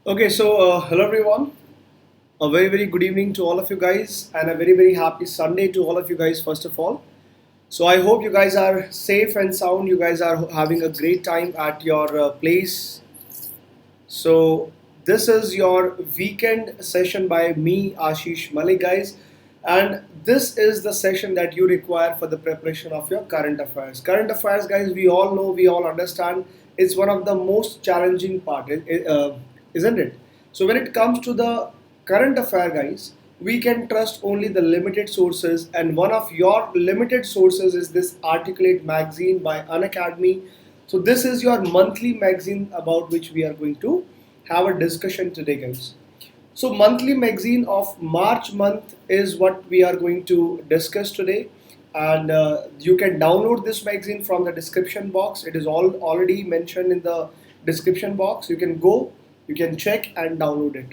Okay, so hello everyone. A very good evening to all of you guys, and a very happy Sunday to all of you guys. First of all, so I hope you guys are safe and sound. You guys are having a great time at your place. So this is your weekend session by me, Ashish Malik, guys, and this is the session that you require for the preparation of your current affairs. Current affairs, guys, we all know, we all understand. It's one of the most challenging part, isn't it? So when it comes to the current affair, guys, we can trust only the limited sources, and one of your limited sources is this Articulate magazine by Unacademy. So this is your monthly magazine about which we are going to have a discussion today, guys. So monthly magazine of March month is what we are going to discuss today, and you can download this magazine from the description box. It is all already mentioned in the description box. You can go, you can check and download it.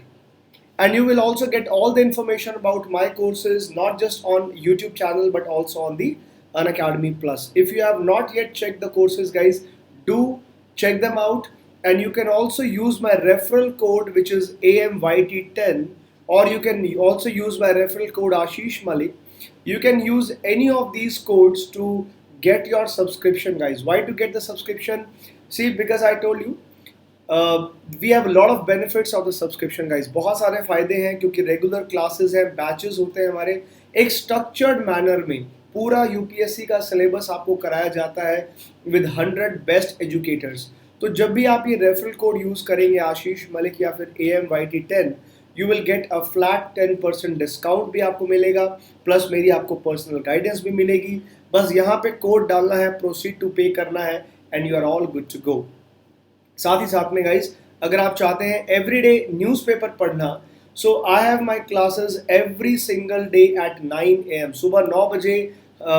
And you will also get all the information about my courses, not just on YouTube channel but also on the Unacademy Plus. If you have not yet checked the courses, guys, do check them out. And you can also use my referral code, which is AMYT10, or you can also use my referral code Ashish Malik. You can use any of these codes to get your subscription, guys. Why to get the subscription? See, because I told you, we have lot of benefits of the subscription, guys. बहुत सारे फायदे हैं क्योंकि regular classes हैं, batches होते हैं हमारे, एक स्ट्रक्चर्ड मैनर में पूरा यूपीएससी का सिलेबस आपको कराया जाता है विद 100 बेस्ट एजुकेटर्स. तो जब भी आप ये रेफरल कोड यूज़ करेंगे आशीष मलिक या फिर AMYT10, you will get a flat 10% discount भी आपको मिलेगा, प्लस मेरी आपको पर्सनल गाइडेंस भी मिलेगी. बस यहाँ पे कोड डालना है, प्रोसीड टू पे करना है, and you are all good to go. साथ ही साथ में, गाइज, अगर आप चाहते हैं एवरीडे न्यूज़पेपर पढ़ना, so I have my classes every single day at 9 AM. सुबह 9 बजे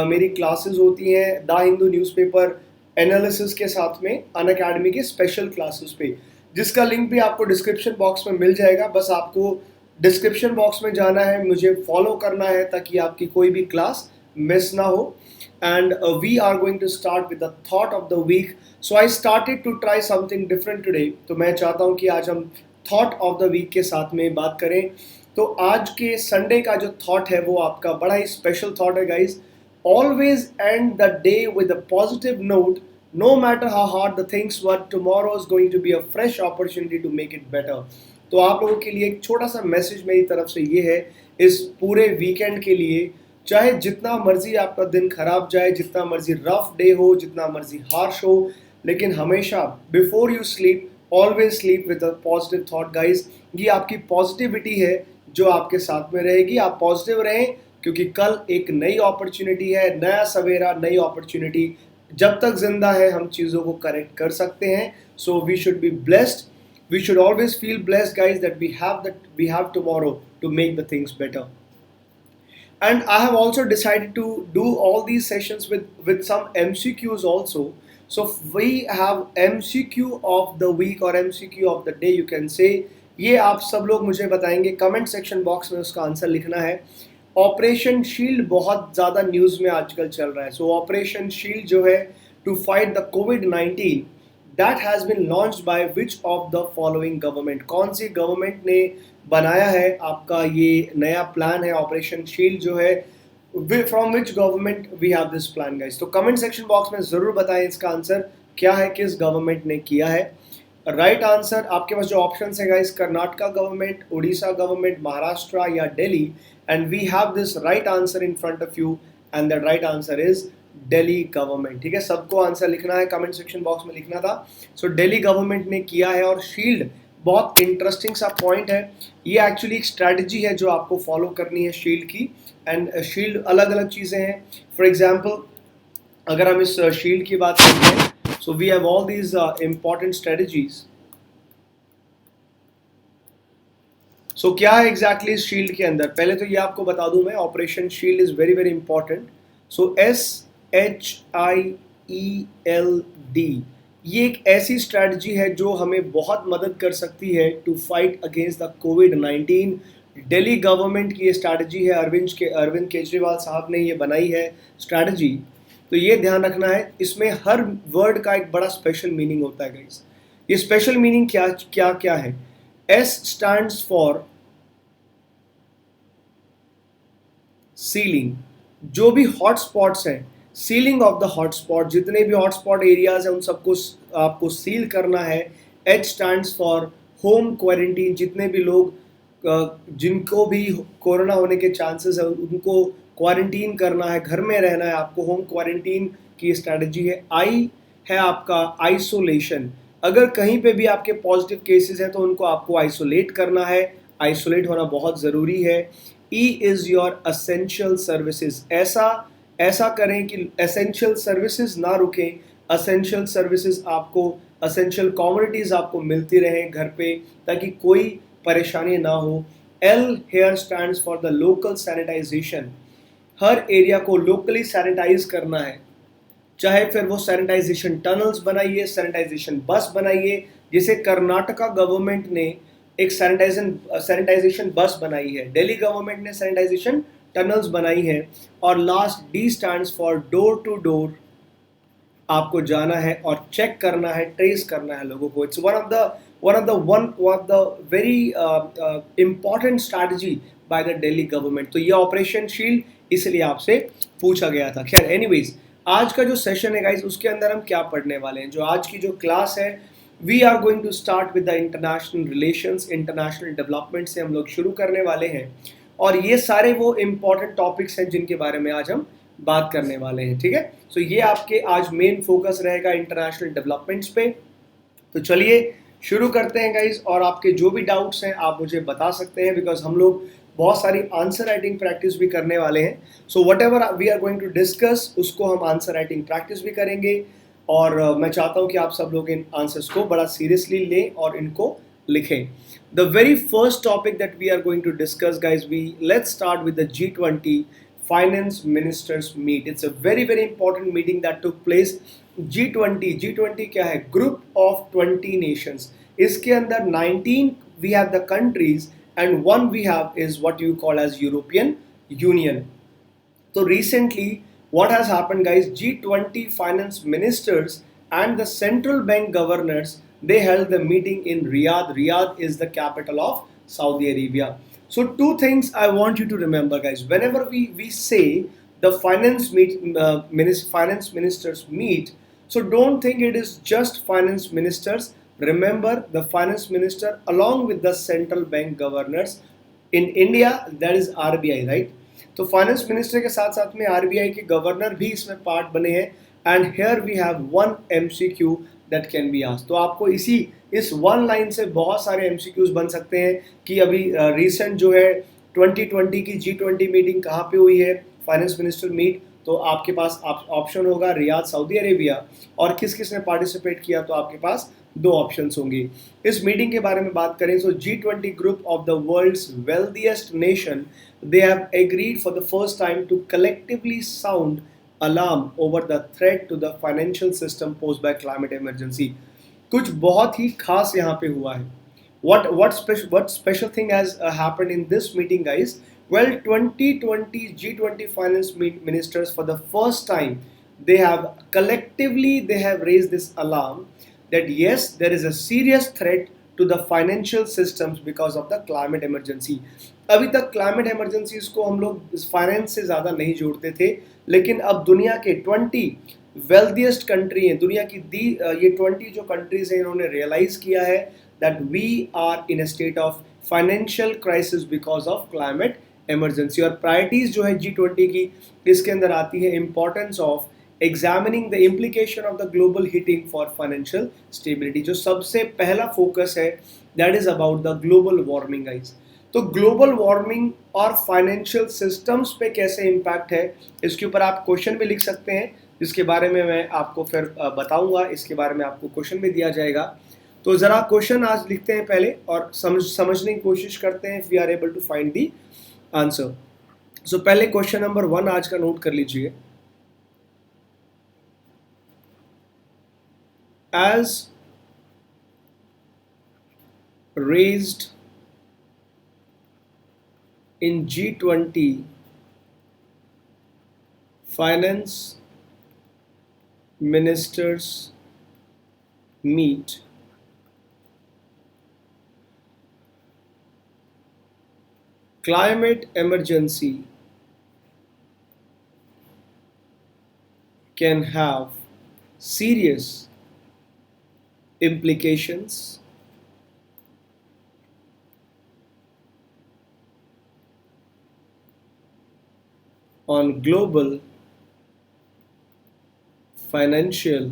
मेरी क्लासेस होती हैं द हिंदू न्यूज़पेपर एनालिसिस के साथ में अनअकैडमी के स्पेशल क्लासेस पे, जिसका लिंक भी आपको डिस्क्रिप्शन बॉक्स में मिल जाएगा. बस आपको डिस्क्रिप्शन बॉक्स में जाना है, मुझे फॉलो करना है ताकि आपकी कोई भी क्लास मिस ना हो. And we are going to start with the thought of the week. So I started to try something different today. तो मैं चाहता हूँ कि आज हम thought of the week के साथ में बात करें. तो आज के संडे का जो thought है वो आपका बड़ा ही special thought है, guys. Always end the day with a positive note. No matter how hard the things were, tomorrow is going to be a fresh opportunity to make it better. तो आप लोगों के लिए एक छोटा सा मैसेज मेरी तरफ से ये है इस पूरे वीकेंड के लिए. चाहे जितना मर्जी आपका दिन खराब जाए, जितना मर्जी रफ डे हो, जितना मर्जी हार्श हो, लेकिन हमेशा before you sleep always sleep with a positive thought, guys. ये आपकी पॉजिटिविटी है जो आपके साथ में रहेगी. आप पॉजिटिव रहें क्योंकि कल एक नई अपॉर्चुनिटी है, नया सवेरा, नई अपॉर्चुनिटी. जब तक जिंदा है हम चीज़ों को करेक्ट कर सकते हैं. So we should be blessed, we should always feel blessed, guys, that we have tomorrow to make the things better. And I have also decided to do all these sessions with some MCQs also. So we have MCQ of the week or MCQ of the day, you can say. ये आप सब लोग मुझे बताएंगे, comment section box में उसका answer लिखना है. ऑपरेशन शील्ड बहुत ज़्यादा न्यूज़ में आजकल चल रहा है. सो ऑपरेशन शील्ड जो है to fight the COVID-19, that has been launched by which of the following government. कौन सी गवर्नमेंट ने बनाया है आपका ये नया प्लान है ऑपरेशन शील्ड जो है, from which government we have this plan, guys. तो कमेंट सेक्शन बॉक्स में ज़रूर बताएं इसका आंसर क्या है, किस गवर्नमेंट ने किया है. राइट आंसर आपके पास जो ऑप्शन है, guys, Karnataka government, Orissa government, Maharashtra या Delhi. And we have this right answer in front of you, and the right answer is Delhi government. ठीक है, सबको आंसर लिखना है, कमेंट सेक्शन बॉक्स में लिखना था. सो दिल्ली गवर्नमेंट ने किया है. और शील्ड बहुत इंटरेस्टिंग सा पॉइंट है. ये एक्चुअली एक स्ट्रैटेजी है जो आपको फॉलो करनी है शील्ड की. एंड शील्ड अलग अलग चीज़ें हैं. फॉर एग्जांपल अगर हम इस शील्ड की बात करते हैं, so we have all these important strategies. सो क्या है एग्जैक्टली इस शील्ड के अंदर, पहले तो ये आपको बता दूं मैं, operation shield is very important. So SHIELD, ये एक ऐसी स्ट्रैटेजी है जो हमें बहुत मदद कर सकती है to fight against the COVID-19. Delhi government की ये स्ट्रैटेजी है, अरविंद केजरीवाल साहब ने ये बनाई है स्ट्रैटेजी. तो ये ध्यान रखना है, इसमें हर वर्ड का एक बड़ा स्पेशल मीनिंग होता है, गाइस. ये स्पेशल मीनिंग क्या क्या क्या है. S stands for ceiling. जो भी हॉटस्पॉट्स हैं, सीलिंग ऑफ द हॉटस्पॉट, जितने भी हॉटस्पॉट एरियाज हैं उन सबको आपको सील करना है। H stands for home quarantine, जितने भी लोग जिनको भी कोरोना होने के चांसेस है उनको क्वारंटीन करना है, घर में रहना है आपको, होम क्वारंटीन की स्ट्रैटेजी है। आई है आपका आइसोलेशन, अगर कहीं पे भी आपके पॉजिटिव केसेस हैं तो उनको आपको आइसोलेट करना है, आइसोलेट होना बहुत ज़रूरी है। E is your essential services, ऐसा ऐसा करें कि एसेंशियल सर्विसेज ना रुकें, असेंशियल सर्विसेज आपको, असेंशियल कमोडिटीज़ आपको मिलती रहें घर पे, ताकि कोई परेशानी ना हो। L here stands for the local sanitisation, हर एरिया को लोकली सैनिटाइज करना है, चाहे फिर वो सैनिटाइजेशन टनल्स बनाइए, सैनिटाइजेशन बस बनाइए। जैसे कर्नाटका गवर्नमेंट ने एक सैनिटाइजेशन बस बनाई है, दिल्ली गवर्नमेंट ने सैनिटाइजेशन टनल्स बनाई है। और last D stands for door to door, आपको जाना है और चेक करना है, ट्रेस करना है लोगों को। It's one of the very important strategy by the Delhi government. तो ये ऑपरेशन शील्ड इसलिए आपसे पूछा गया था। खैर एनीवेज, आज का जो सेशन है गाइस, उसके अंदर हम क्या पढ़ने वाले हैं, जो आज की जो क्लास है, we are going to start with the international relations, international development से हम लोग शुरू करने वाले हैं। और ये सारे वो इंपॉर्टेंट टॉपिक्स हैं जिनके बारे में आज हम बात करने वाले हैं, ठीक है। सो ये आपके आज मेन फोकस रहेगा इंटरनेशनल डेवलपमेंट्स पे। तो चलिए शुरू करते हैं गाइज, और आपके जो भी डाउट्स हैं आप मुझे बता सकते हैं, बिकॉज हम लोग बहुत सारी आंसर राइटिंग प्रैक्टिस भी करने वाले हैं। So whatever we are going to discuss, उसको हम आंसर राइटिंग प्रैक्टिस भी करेंगे। और मैं चाहता हूं कि आप सब लोग इन आंसर्स को बड़ा सीरियसली लें और इनको लिखें। The very first topic that we are going to discuss guys, we let's start with the G20 finance ministers meet. It's a very very important meeting that took place. G20 क्या है? Group of 20 nations. इसके अंदर 19 we have the countries and one we have is what you call as European Union. So recently, what has happened, guys? G20 finance ministers and the central bank governors, they held the meeting in Riyadh. Riyadh is the capital of Saudi Arabia. So two things I want you to remember, guys. Whenever we say the finance ministers meet, so don't think it is just finance ministers. Remember the finance minister along with the central bank governors. In India, that is RBI, right? तो finance minister के साथ साथ में RBI के governor भी इसमें part बने हैं। And here we have one MCQ that can be asked. तो आपको इस वन लाइन से बहुत सारे एमसीक्यूज बन सकते हैं कि अभी रिसेंट जो है 2020 की G20 मीटिंग कहाँ पे हुई है, फाइनेंस मिनिस्टर मीट। तो आपके पास ऑप्शन होगा रियाद सऊदी अरेबिया, और किस किस ने पार्टिसिपेट किया, तो आपके पास दो ऑप्शंस होंगे। इस मीटिंग के बारे में बात करें, so G20 group of the world's wealthiest nation, they have agreed for the first time to collectively sound alarm over the threat to the financial system posed by climate emergency. कुछ बहुत ही खास यहाँ पे हुआ है। What special thing has happened in this meeting, guys? Well, 2020 G20 finance ministers for the first time they have raised this alarm that yes, there is a serious threat to the financial systems because of the climate emergency. अभी तक climate emergencies को हम लोग finance से ज़्यादा नहीं जोड़ते थे, लेकिन अब दुनिया के 20 वेल्थिएस्ट कंट्री हैं, दुनिया की ये 20 जो कंट्रीज हैं, इन्होंने रियलाइज किया है that we are in a state of financial crisis because of climate emergency. और प्रायोरिटीज जो है G20 की, इसके अंदर आती है importance of examining the implication of the global heating for financial stability. जो सबसे पहला फोकस है that is about the global warming, guys. तो ग्लोबल वार्मिंग और फाइनेंशियल सिस्टम्स पे कैसे इम्पैक्ट है, इसके ऊपर आप क्वेश्चन भी लिख सकते हैं, जिसके बारे में मैं आपको फिर बताऊंगा, इसके बारे में आपको क्वेश्चन भी दिया जाएगा। तो ज़रा क्वेश्चन आज लिखते हैं पहले और समझने की कोशिश करते हैं, if we are able to find the answer. So पहले क्वेश्चन नंबर 1 आज का नोट कर लीजिए। As raised in G20 finance ministers meet, climate emergency can have serious implications on global financial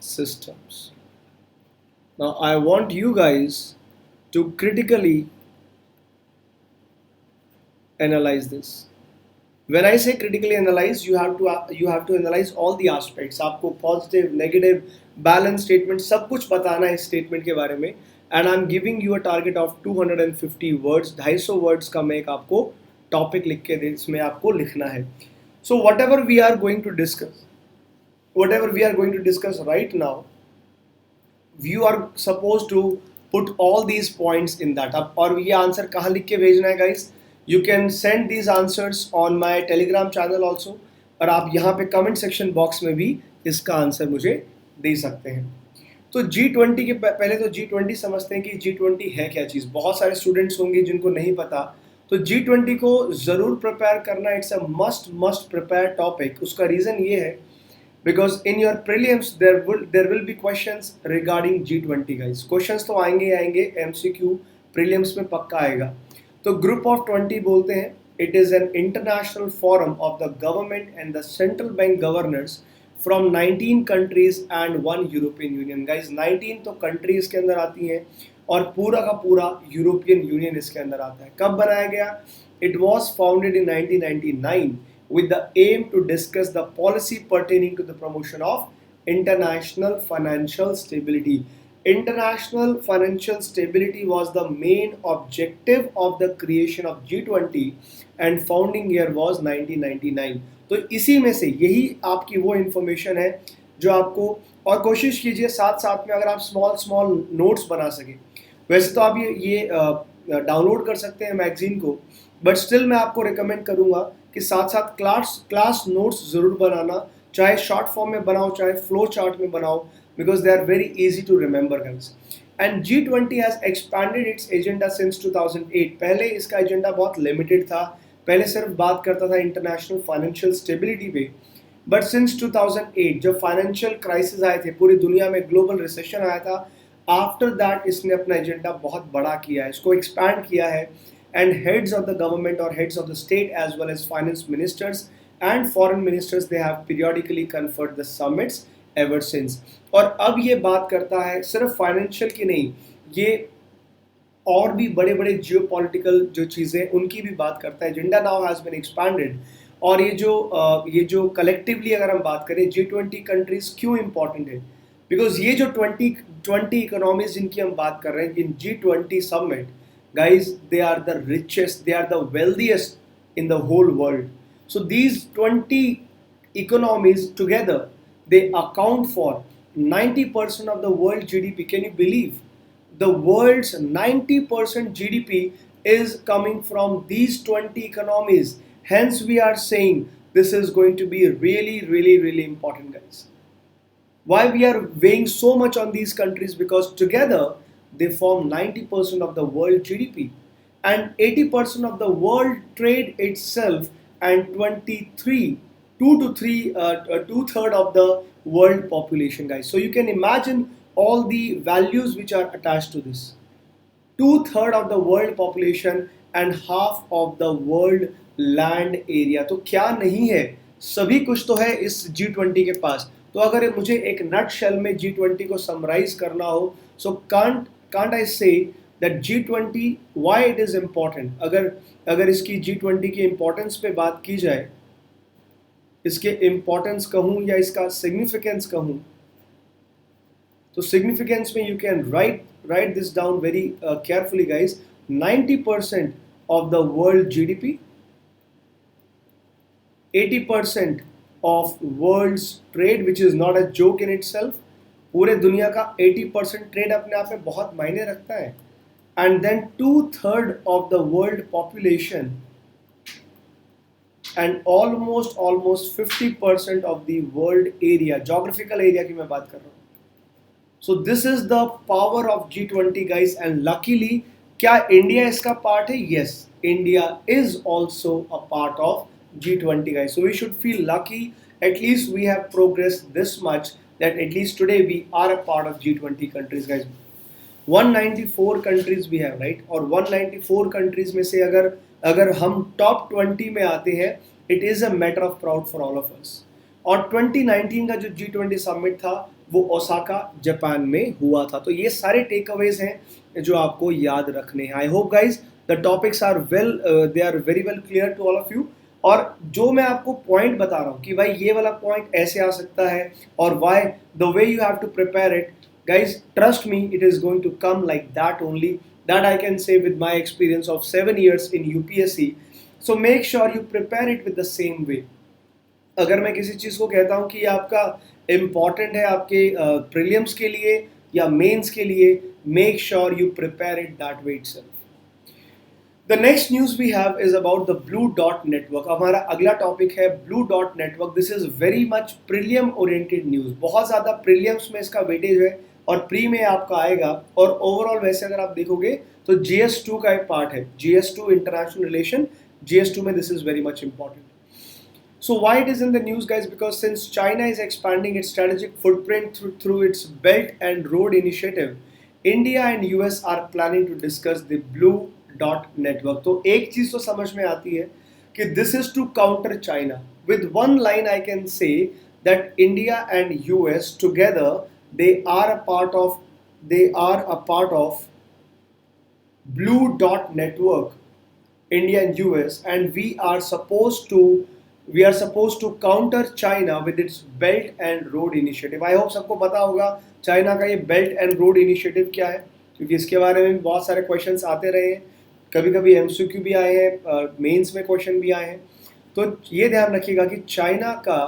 systems. Now, I want you guys to critically analyze this. When I say critically analyze, you have to analyze all the aspects. आपको positive, negative, balance statement सब कुछ बताना है इस statement के बारे में. And I'm giving you a target of 250 words. 250 words का मैं एक आपको topic लिख के दे, इसमें आपको लिखना है. So whatever we are going to discuss right now, you are supposed to put all these points in that. अब और ये आंसर कहाँ लिख के भेजना है guys? You can send these answers on my Telegram channel also. और आप यहाँ पे comment section box में भी इसका आंसर मुझे दे सकते हैं. तो G20 के पहले तो G20 समझते हैं कि G20 है क्या चीज़. बहुत सारे स्टूडेंट्स होंगे जिनको नहीं पता. तो G20 को ज़रूर प्रिपेयर करना. It's a must prepare topic. उसका रीज़न ये है because in your prelims there will be questions regarding G20 guys. Questions तो आएंगे MCQ prelims में पक्का आएगा. तो group of 20 बोलते हैं. It is an international forum of the government and the central bank governors from 19 countries and one European Union guys. 19 तो countries के अंदर आती हैं और पूरा का पूरा European Union इसके अंदर आता है. कब बनाया गया? It was founded in 1999 with the aim to discuss the policy pertaining to the promotion of international financial stability. International financial stability was the main objective of the creation of G20 and founding year was 1999. तो इसी में से यही आपकी वो information है जो आपको, और कोशिश कीजिए साथ साथ में अगर आप स्मॉल नोट्स बना सके. वैसे तो आप ये डाउनलोड कर सकते हैं मैगजीन को, बट स्टिल मैं आपको रिकमेंड करूंगा कि साथ साथ क्लास नोट्स ज़रूर बनाना. चाहे शॉर्ट फॉर्म में बनाओ चाहे फ्लो चार्ट में बनाओ, because they are very easy to remember guys. And G20 has expanded its agenda since 2008. पहले इसका एजेंडा बहुत लिमिटेड था. पहले सिर्फ बात करता था इंटरनेशनल फाइनेंशियल स्टेबिलिटी पे. बट सिंस 2008 जब फाइनेंशियल क्राइसिस आए थे, पूरी दुनिया में ग्लोबल रिसेशन आया था, आफ्टर दैट इसने अपना एजेंडा बहुत बड़ा किया है, इसको एक्सपैंड किया है. And heads of the government और heads of the state as well as finance ministers and foreign ministers they have periodically conferred the summits ever since. और अब ये बात करता है सिर्फ फाइनेंशियल की नहीं, ये और भी बड़े बड़े जियोपॉलिटिकल जो चीज़ें उनकी भी बात करता है. Agenda now has been expanded. और ये जो कलेक्टिवली अगर हम बात करें G20 कंट्रीज क्यों इंपॉर्टेंट है, बिकॉज ये जो 20 इकोनॉमीज जिनकी हम बात कर रहे हैं in G20 summit guys, they are the richest, they are the wealthiest in the whole world. So these 20 economies together, they account for 90% of the world GDP. Can you believe? The world's 90% GDP is coming from these 20 economies. Hence, we are saying this is going to be really important, guys. Why we are weighing so much on these countries? Because together they form 90% of the world GDP and 80% of the world trade itself, and 2/3 of the world population, guys. So you can imagine all the values which are attached to this. 2/3 of the world population and half of the world land area. तो क्या नहीं है, सभी कुछ तो है इस G20 के पास. तो अगर मुझे एक नट शेल में G20 को समराइज करना हो, so can't I say that G20 why it is important? अगर इसकी G20 की इम्पोर्टेंस पे बात की जाए, इसके इम्पोर्टेंस कहूँ या इसका सिग्निफिकेंस कहूँ, तो सिग्निफिकेंस में you can write this down very carefully guys. 90% of the world GDP, 80% of world's trade, which is not a joke in itself. पूरे दुनिया का 80% ट्रेड अपने आप में बहुत मायने रखता है. And then 2/3 of the world population and almost 50% of the world area, geographical area की मैं बात कर रहा हूँ. So this is the power of G20 guys, and luckily क्या इंडिया इसका पार्ट है? Yes, India is also a part of G20 guys. So we should feel lucky. At least we have progressed this much that at least today we are a part of G20 countries guys. 194 countries भी है right, और 194 countries में से अगर अगर हम top 20 में आते हैं, it is a matter of proud for all of us. और 2019 का जो G20 समिट था वो ओसाका जापान में हुआ था। तो ये सारे टेक अवेज हैं जो आपको याद रखने हैं। I hope guys the topics are well, they are very well clear to all of you. और जो मैं आपको पॉइंट बता रहा हूँ कि भाई ये वाला पॉइंट ऐसे आ सकता है और why the way you have to prepare it, guys, trust me, it is going to come like that only. That I can say with my experience of 7 years in UPSC. So make sure you prepare it with the same way. अगर मैं किसी चीज़ को कहता हूँ कि आपका important है आपके प्रीलिम्स के लिए या मेंस के लिए, make sure you prepare it that way itself. The next news we have is about the Blue Dot Network. हमारा अगला टॉपिक है Blue Dot Network. This is very much prelim oriented news. बहुत ज़्यादा prelims में इसका weightage है और pre में आपका आएगा। और ओवरऑल वैसे अगर आप देखोगे तो GS2 का एक पार्ट है, GS2 इंटरनेशनल रिलेशन। GS2 में this is very much important. So why it is in the news guys? Because since China is expanding its strategic footprint through its Belt and Road Initiative, India and US are planning to discuss the Blue Dot Network. तो एक चीज तो समझ में आती है कि this is to counter China. With one line I can say that India and US together they are a part of Blue Dot Network, India and US, and we are supposed to counter China with its Belt and Road Initiative. I hope सबको पता होगा China का ये Belt and Road Initiative क्या है, क्योंकि इसके बारे में बहुत सारे क्वेश्चंस आते रहे हैं, कभी कभी MCQ भी आए हैं, मेंस में क्वेश्चन भी आए हैं। तो ये ध्यान रखिएगा कि चाइना का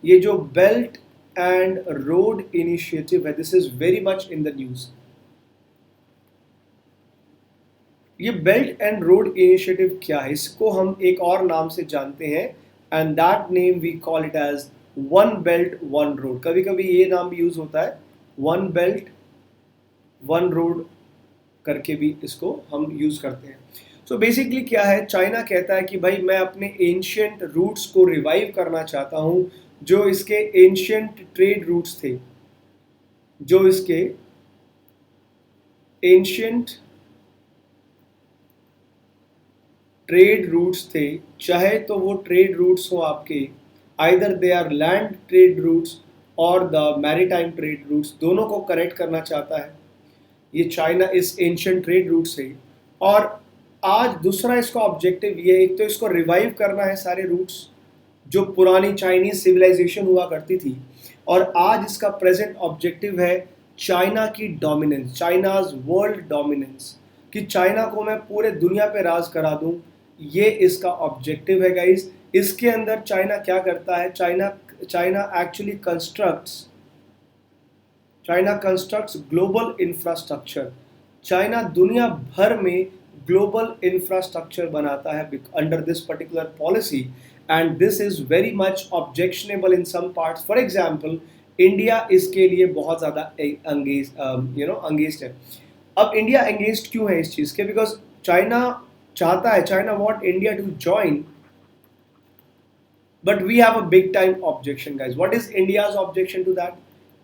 ये जो बेल्ट एंड रोड इनिशिएटिव है, this is very much in the news. ये बेल्ट एंड रोड इनिशिएटिव क्या है, इसको हम एक और नाम से जानते हैं, and that name we call it as one belt one road. कभी कभी ये नाम भी यूज होता है, वन बेल्ट वन रोड करके भी इसको हम यूज करते हैं। सो बेसिकली क्या है, चाइना कहता है कि भाई मैं अपने एंशियंट रूट्स को रिवाइव करना चाहता हूँ, जो इसके एंशियंट ट्रेड रूट्स थे, जो इसके एंशियंट ट्रेड रूट्स थे, चाहे तो वो ट्रेड रूट्स हो आपके, either they are land trade routes और द मैरीटाइम ट्रेड रूट्स, दोनों को कनेक्ट करना चाहता है ये चाइना इस एंशियंट ट्रेड रूट से। और आज दूसरा इसका ऑब्जेक्टिव ये है, एक तो इसको रिवाइव करना है सारे रूट्स जो पुरानी चाइनीज सिविलाइजेशन हुआ करती थी, और आज इसका प्रेजेंट ऑब्जेक्टिव है चाइना की डोमिनेंस, चाइनाज वर्ल्ड डोमिनेंस, कि चाइना को मैं पूरे दुनिया पे राज करा दूं, ये इसका ऑब्जेक्टिव है गाइस। इसके अंदर चाइना क्या करता है, China actually constructs global infrastructure. China दुनिया भर में ग्लोबल इंफ्रास्ट्रक्चर बनाता है under this particular policy, and this is very much objectionable in some parts. For example India इसके लिए बहुत ज़्यादा अंगेस्ट है। अब इंडिया एंगेज्ड क्यों है इस चीज़ के? Because China want India to join, but we have a big time objection guys. What is India's objection to that?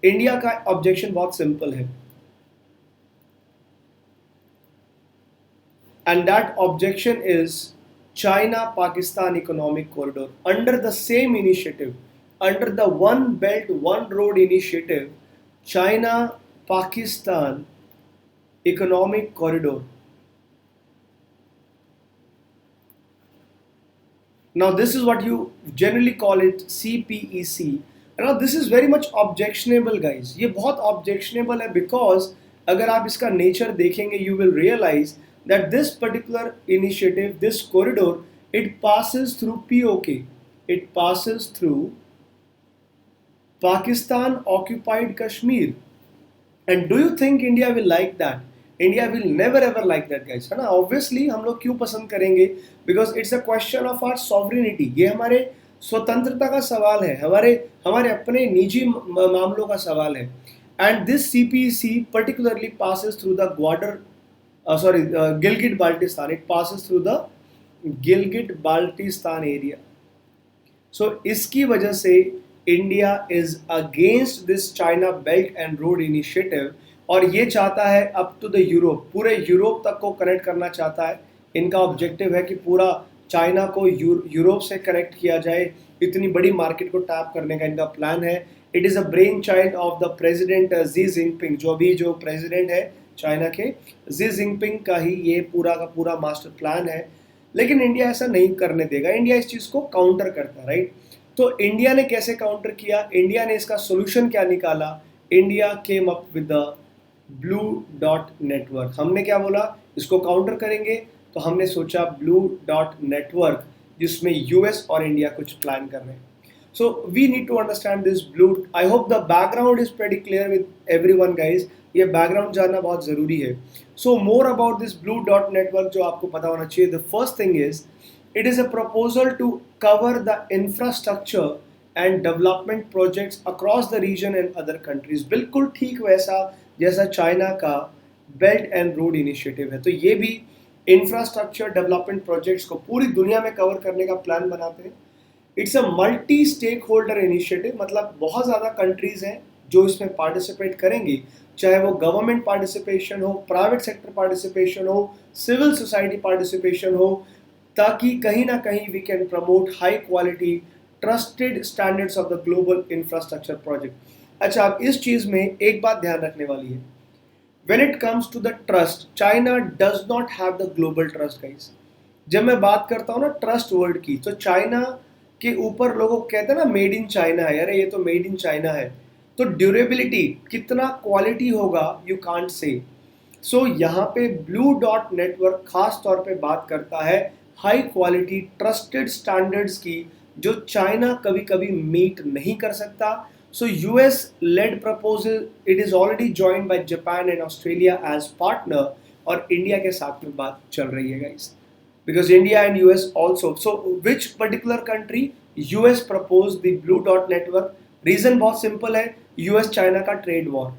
India का ऑब्जेक्शन बहुत सिंपल है, and that objection is China-Pakistan economic corridor. Under the same initiative, under the One Belt One Road initiative, China-Pakistan economic corridor. Now this is what you generally call it CPEC. Now this is very much objectionable guys. ये बहुत objectionable है, because अगर आप इसका nature देखेंगे you will realize that this particular initiative, this corridor, it passes through POK. It passes through Pakistan occupied Kashmir. And do you think India will like that? India will never ever like that guys, है ना? Obviously हम लोग क्यों पसंद करेंगे? Because it's a question of our sovereignty. ये हमारे स्वतंत्रता का सवाल है, हमारे अपने निजी मामलों का सवाल है। And this CPEC particularly passes through the Gilgit Baltistan. It passes through the Gilgit Baltistan area. सो इसकी वजह से India is against this China belt and road initiative, और ये चाहता है अप टू द यूरोप, पूरे यूरोप तक को कनेक्ट करना चाहता है। इनका ऑब्जेक्टिव है कि पूरा चाइना को यूरोप से कनेक्ट किया जाए, इतनी बड़ी मार्केट को टैप करने का इनका प्लान है। It is a brain child of the president Xi Jinping, जो अभी जो प्रेसिडेंट है चाइना के, जी जिनपिंग का ही ये पूरा का पूरा मास्टर प्लान है। लेकिन इंडिया ऐसा नहीं करने देगा, इंडिया इस चीज़ को काउंटर करता है, राइट। तो इंडिया ने कैसे काउंटर किया, इंडिया ने इसका सोल्यूशन क्या निकाला, India came up with the blue dot network. हमने क्या बोला, इसको काउंटर करेंगे, तो हमने सोचा ब्लू डॉट नेटवर्क, जिसमें यूएस और इंडिया कुछ प्लान कर रहे हैं। So we need to understand this blue. I hope the background is pretty clear with everyone, guys. ये background जानना बहुत ज़रूरी है। So more about this blue dot network जो आपको पता होना चाहिए. The first thing is, it is a proposal to cover the infrastructure and development projects across the region and other countries. बिल्कुल ठीक वैसा जैसा चाइना का बेल्ट एंड रोड इनिशिएटिव है, तो ये भी इंफ्रास्ट्रक्चर डेवलपमेंट प्रोजेक्ट्स को पूरी दुनिया में कवर करने का प्लान बनाते हैं। It's a multi stakeholder initiative, मतलब बहुत ज़्यादा कंट्रीज़ हैं जो इसमें पार्टिसिपेट करेंगी, चाहे वो गवर्नमेंट पार्टिसिपेशन हो, प्राइवेट सेक्टर पार्टिसिपेशन हो, सिविल सोसाइटी पार्टिसिपेशन हो, ताकि कहीं ना कहीं we can promote high quality trusted standards of the global infrastructure project. अच्छा, अब इस चीज़ में एक बात ध्यान रखने वाली है, when it comes to the trust, China does not have the global trust, guys. जब मैं बात करता हूँ ना ट्रस्ट वर्ड की, तो चाइना के ऊपर लोगों कहते हैं ना मेड इन चाइना है, अरे ये तो मेड इन चाइना है, तो ड्यूरेबिलिटी कितना क्वालिटी होगा यू कांट से। सो यहाँ पे ब्लू डॉट नेटवर्क खास तौर पे बात करता है हाई क्वालिटी ट्रस्टेड स्टैंडर्ड्स की, जो चाइना कभी कभी मीट नहीं कर सकता। So US led proposal, it is already joined by Japan and Australia as partner, और इंडिया के साथ में बात चल रही है, guys, because India and US also. So which particular country? US proposed the blue dot network. Reason बहुत simple है, US चाइना का ट्रेड वॉर,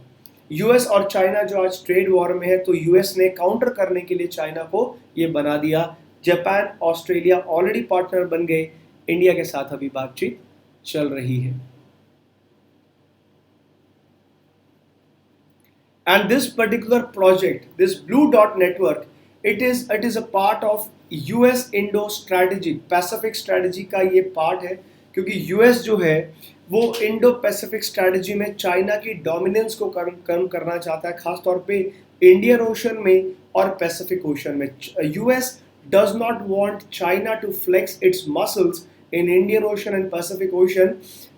US और चाइना जो आज ट्रेड वॉर में है, तो US ने काउंटर करने के लिए चाइना को ये बना दिया। जापान ऑस्ट्रेलिया ऑलरेडी पार्टनर बन गए, इंडिया के साथ अभी बातचीत चल रही है। And this particular project, this blue dot network, it is a part of US Indo strategy, Pacific strategy का ये पार्ट है, क्योंकि US जो है वो इंडो पैसिफिक स्ट्रैटेजी में चाइना की डोमिनेंस को कम करना चाहता है, खासतौर पे इंडियन ओशन में और पैसिफिक ओशन में। US does not want China to flex its muscles in Indian Ocean and Pacific Ocean,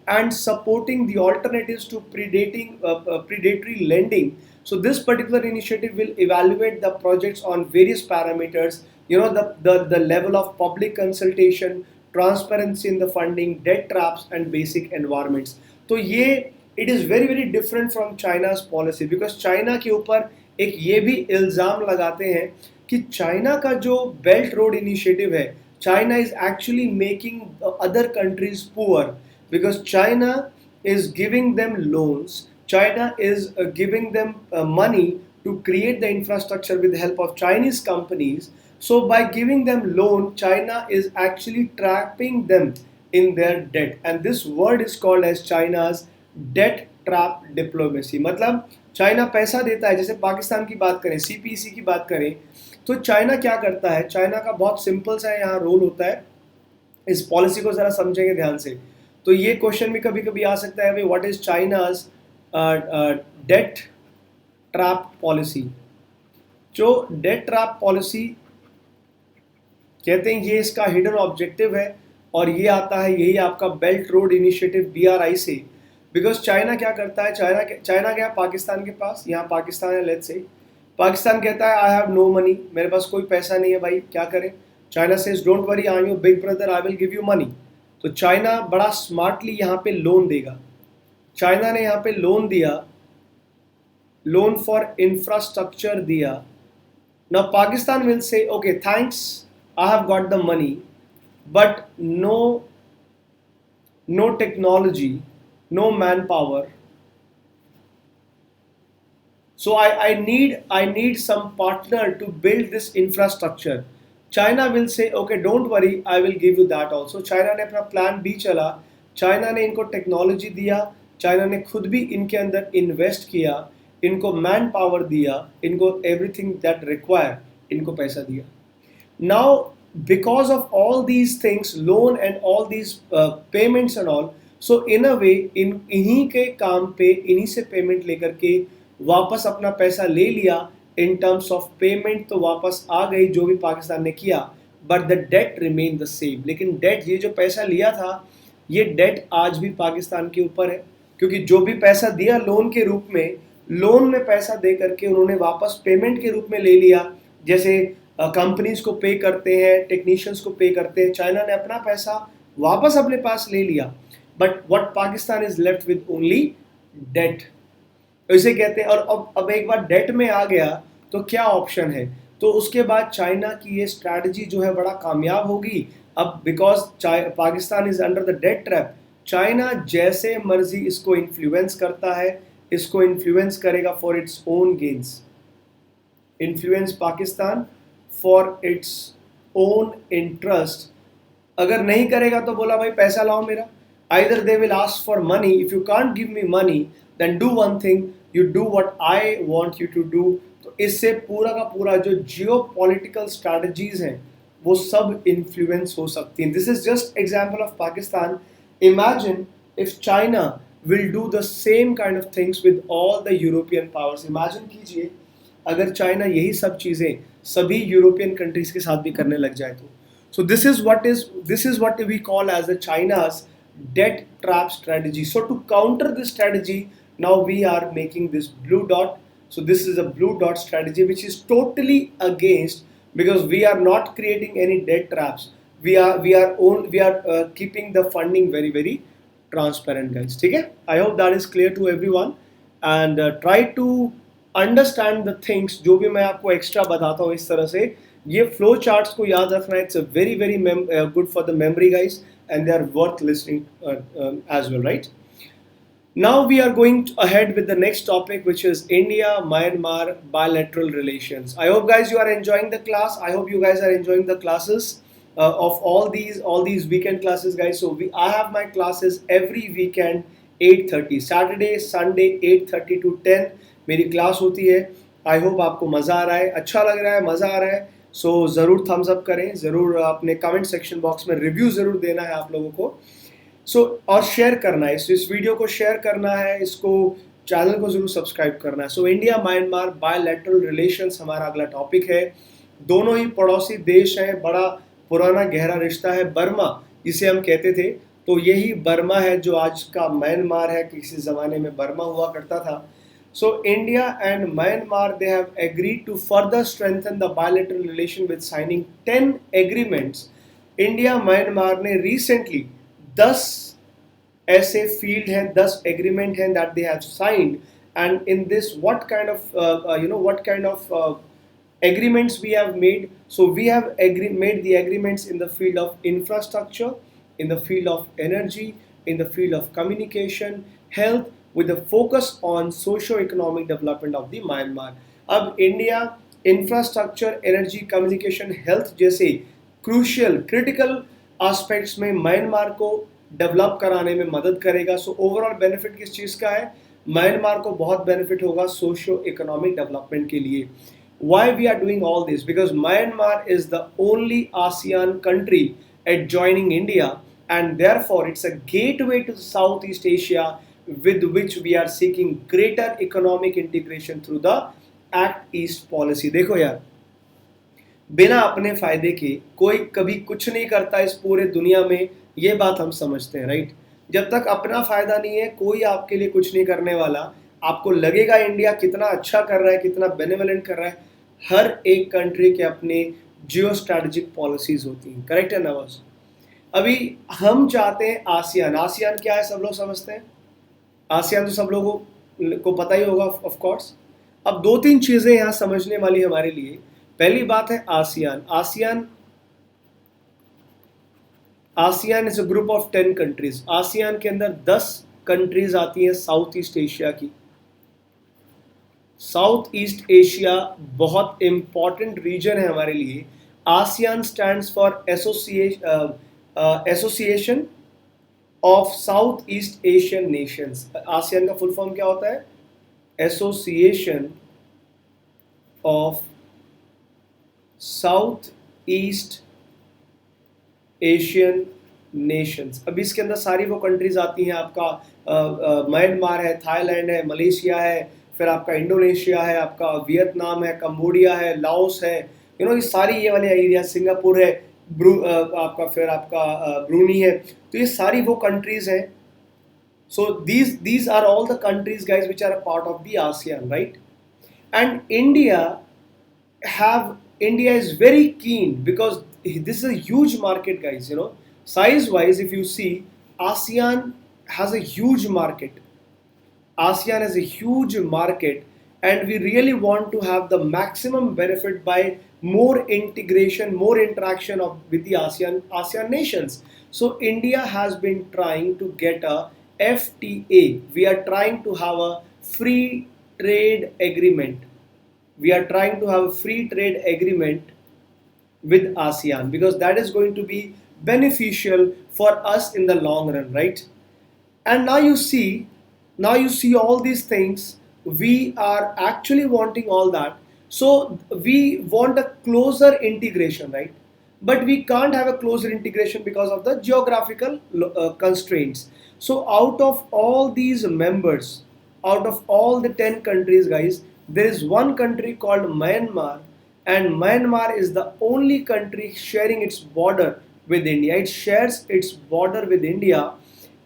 and supporting the alternatives to predatory lending. So this particular initiative will evaluate the projects on various parameters, you know, the level of public consultation, transparency in the funding, debt traps and basic environments. तो ये it is very very different from China's policy, because China के ऊपर एक ये भी इल्ज़ाम लगाते हैं कि चाइना का जो बेल्ट रोड इनिशिएटिव है, China is actually making other countries poor, because China is giving them loans, China is giving them money to create the infrastructure with the help of Chinese companies. So by giving them loan, China is actually trapping them in their debt, and this word is called as China's debt trap diplomacy. मतलब China पैसा देता है, जैसे पाकिस्तान की बात करें, CPC की बात करें, तो चाइना क्या करता है, चाइना का बहुत सिंपल सा यहाँ रोल होता है। इस पॉलिसी को जरा समझेंगे ध्यान से, तो ये क्वेश्चन भी कभी कभी आ सकता है, भाई what is China's debt trap policy. जो डेट ट्रैप पॉलिसी कहते हैं, ये इसका हिडन ऑब्जेक्टिव है, और ये आता है यही आपका बेल्ट रोड इनिशिएटिव BRI से। बिकॉज चाइना क्या करता है, चाइना क्या पाकिस्तान के पास, यहाँ पाकिस्तान है, लेट्स से पाकिस्तान कहता है आई हैव नो मनी, मेरे पास कोई पैसा नहीं है भाई, क्या करें। China says don't worry, I am your big brother, I will give you money. तो चाइना बड़ा स्मार्टली यहाँ पे लोन देगा। चाइना ने यहाँ पे लोन दिया, लोन फॉर इंफ्रास्ट्रक्चर दिया। Now Pakistan will say okay thanks, I have got the money, but no technology, no man power, So I need some partner to build this infrastructure. China will say, okay, don't worry, I will give you that also. China ने अपना plan B चला, China ने इनको technology दिया, China ने खुद भी इनके अंदर इन्वेस्ट किया, इनको मैन पावर दिया, इनको एवरीथिंग दैट रिक्वायर, इनको पैसा दिया. Now, because of all these things, loan and all these payments and all, so in a way इन्हीं के काम पे इन्हीं से पेमेंट लेकर के वापस अपना पैसा ले लिया. इन टर्म्स ऑफ पेमेंट तो वापस आ गई जो भी पाकिस्तान ने किया, but the debt remain the same. लेकिन डेट, ये जो पैसा लिया था, ये डेट आज भी पाकिस्तान के ऊपर है, क्योंकि जो भी पैसा दिया लोन के रूप में, लोन में पैसा दे करके उन्होंने वापस पेमेंट के रूप में ले लिया. जैसे कंपनीज को पे करते हैं, टेक्नीशियंस को पे करते हैं, चाइना ने अपना पैसा वापस अपने पास ले लिया. But what Pakistan is left with only debt. इसे कहते हैं. और अब एक बार डेट में आ गया तो क्या ऑप्शन है? तो उसके बाद चाइना की ये स्ट्रैटेजी जो है बड़ा कामयाब होगी. अब because Pakistan is under the debt trap, China जैसे मर्जी इसको इन्फ्लुएंस करता है, इसको इन्फ्लुएंस करेगा for its own gains. Influence Pakistan for its own interest. अगर नहीं करेगा तो बोला भाई पैसा लाओ मेरा. Either they will ask for money. If you can't give me money, then do one thing, you do what I want you to do. तो इससे पूरा का पूरा जो जियो पॉलिटिकल स्ट्रैटेजीज हैं वो सब इन्फ्लुएंस हो सकती हैं. This is just example of Pakistan. Imagine if China will do the same kind of things with all the European powers. Imagine कीजिए अगर चाइना यही सब चीज़ें सभी यूरोपियन कंट्रीज के साथ भी करने लग जाए तो. So this is what we call as the China's debt trap strategy. So to counter this strategy, now we are making this blue dot. So this is a blue dot strategy which is totally against, because we are not creating any debt traps. We are keeping the funding very very transparent, guys. ठीक है? I hope that is clear to everyone, and try to understand the things जो भी मैं आपको extra बताता हूँ इस तरह से. ये फ्लो चार्ट्स को याद रखना. It's very very good for the memory, guys, and they are worth listening as well, right? Now we are going ahead with the next topic, which is India Myanmar bilateral relations. I hope guys you are enjoying the class. I hope you guys are enjoying the classes of all these weekend classes, guys. So I have my classes every weekend 8:30 Saturday Sunday 8:30 to 10 मेरी class होती है. I hope आपको मज़ा आ रहा है, अच्छा लग रहा है, मज़ा आ रहा है. सो ज़रूर थम्स अप करें, ज़रूर अपने कमेंट सेक्शन बॉक्स में रिव्यू ज़रूर देना है आप लोगों को. सो और शेयर करना है, इस वीडियो को शेयर करना है, इसको चैनल को ज़रूर सब्सक्राइब करना है. So India Myanmar bilateral relations हमारा अगला टॉपिक है. दोनों ही पड़ोसी देश हैं, बड़ा पुराना गहरा रिश्ता है. बर्मा जिसे हम कहते थे, तो यही बर्मा है जो आज का म्यांमार है, किसी ज़माने में बर्मा हुआ करता था. So India and Myanmar, they have agreed to further strengthen the bilateral relation with signing 10 agreements. India Myanmar ने recently 10 ऐसे field हैं, 10 agreement हैं that they have signed. And in this, what kind of agreements we have made? So we have made the agreements in the field of infrastructure, in the field of energy, in the field of communication, health, with a focus on socio-economic development of the Myanmar. अब India infrastructure, energy, communication, health जैसे crucial critical aspects में Myanmar को develop कराने में मदद करेगा. So overall benefit किस चीज़ का है? म्यांमार को बहुत बेनिफिट होगा सोशियो इकोनॉमिक डेवलपमेंट के लिए. Why we are doing all this? Because Myanmar is the only ASEAN country adjoining India, and therefore it's a gateway to Southeast Asia, with which we are seeking greater economic integration through the Act East policy. देखो यार, बिना अपने फायदे के कोई कभी कुछ नहीं करता इस पूरे दुनिया में, ये बात हम समझते हैं, राइट? जब तक अपना फायदा नहीं है कोई आपके लिए कुछ नहीं करने वाला. आपको लगेगा इंडिया कितना अच्छा कर रहा है, कितना बेनिवलेंट कर रहा है. हर एक कंट्री के अपने जियो स्ट्रैटेजिक पॉलिसीज होती हैं, करेक्ट है नवाज? अभी हम चाहते हैं आसियान. आसियान क्या है सब लोग समझते हैं? आसियान तो सब लोगों को पता ही होगा ऑफ कोर्स. अब 2-3 चीज़ें यहाँ समझने वाली हमारे लिए. पहली बात है ASEAN. ASEAN is a group of 10 countries. ASEAN के अंदर 10 कंट्रीज आती हैं साउथ ईस्ट एशिया की. साउथ ईस्ट एशिया बहुत इंपॉर्टेंट रीजन है हमारे लिए. ASEAN stands for association of south east Asian Nations. ASEAN का फुल फॉर्म क्या होता है? Association of south east Asian Nations. अब इसके अंदर सारी वो कंट्रीज आती हैं. आपका म्यांमार है, थाईलैंड है, मलेशिया है, फिर आपका इंडोनेशिया है, आपका वियतनाम है, कंबोडिया है, लाओस है, ये सारी ये वाले एरिया, सिंगापुर है, आपका फिर आपका ब्रूनी है. तो ये सारी वो कंट्रीज हैं. सो these are all the countries guys which are a part of the ASEAN, right? And India is very keen because this is a huge market guys. Size wise, if you see, ASEAN has a huge market. ASEAN has a huge market, and we really want to have the maximum benefit by more integration, more interaction with the ASEAN nations. So India has been trying to get a FTA. We are trying to have a free trade agreement. We are trying to have a free trade agreement with ASEAN because that is going to be beneficial for us in the long run, right? And now you see all these things. We are actually wanting all that. So we want a closer integration, right? But we can't have a closer integration because of the geographical constraints. So out of all these members, out of all the 10 countries guys, there is one country called Myanmar, and Myanmar is the only country sharing its border with India. It shares its border with India,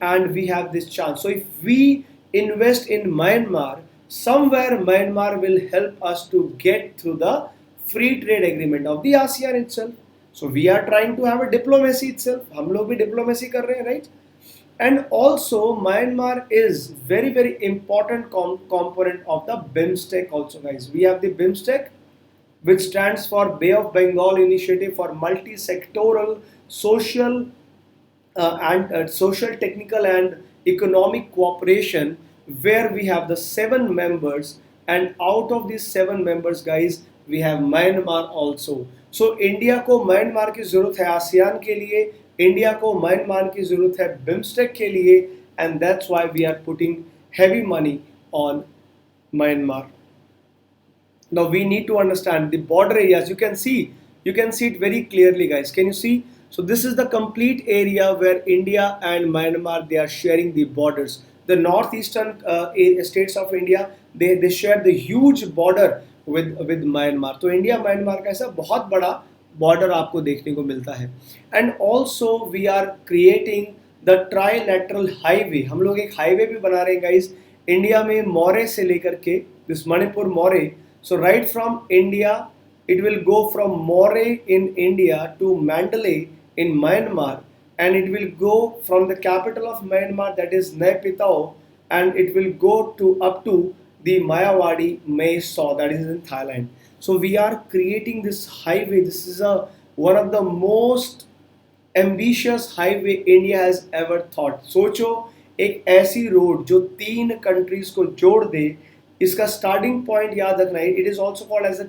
and we have this chance. So if we invest in Myanmar, somewhere Myanmar will help us to get through the free trade agreement of the ASEAN itself. So we are trying to have a diplomacy itself. हम लोग भी diplomacy कर रहे हैं, right? And also Myanmar is very very important component of the BIMSTEC also guys. We have the BIMSTEC, which stands for Bay of Bengal Initiative for Multi-Sectoral Social Social, Technical and Economic Cooperation, where we have the 7 members, and out of these 7 members guys, we have Myanmar also. So India को Myanmar की ज़रूरत है ASEAN के लिए, India को Myanmar की ज़रूरत है बिम्स्टेक के लिए, and that's why we are putting heavy money on Myanmar. Now we need to understand the border areas. You can see it very clearly guys. Can you see? So this is the complete area where India and Myanmar, they are sharing the borders. The northeastern states of India, they share the huge border with Myanmar. तो India Myanmar का ऐसा बहुत बड़ा border आपको देखने को मिलता है. And also we are creating the trilateral highway. हम लोग एक हाईवे भी बना रहे हैं गाइज इंडिया में, मोरे से लेकर के this Manipur more. So right from India, it will go from Moreh in India to Mandalay in Myanmar, and it will go from the capital of Myanmar, that is Naypyidaw, and it will go to up to the Mayawadi Mae Saw, that is in Thailand. So we are creating this highway. This is one of the most ambitious highway India has ever thought. सोचो एक ऐसी road जो 3 countries को जोड़ दे. इसका starting point याद रखना है. It is also called as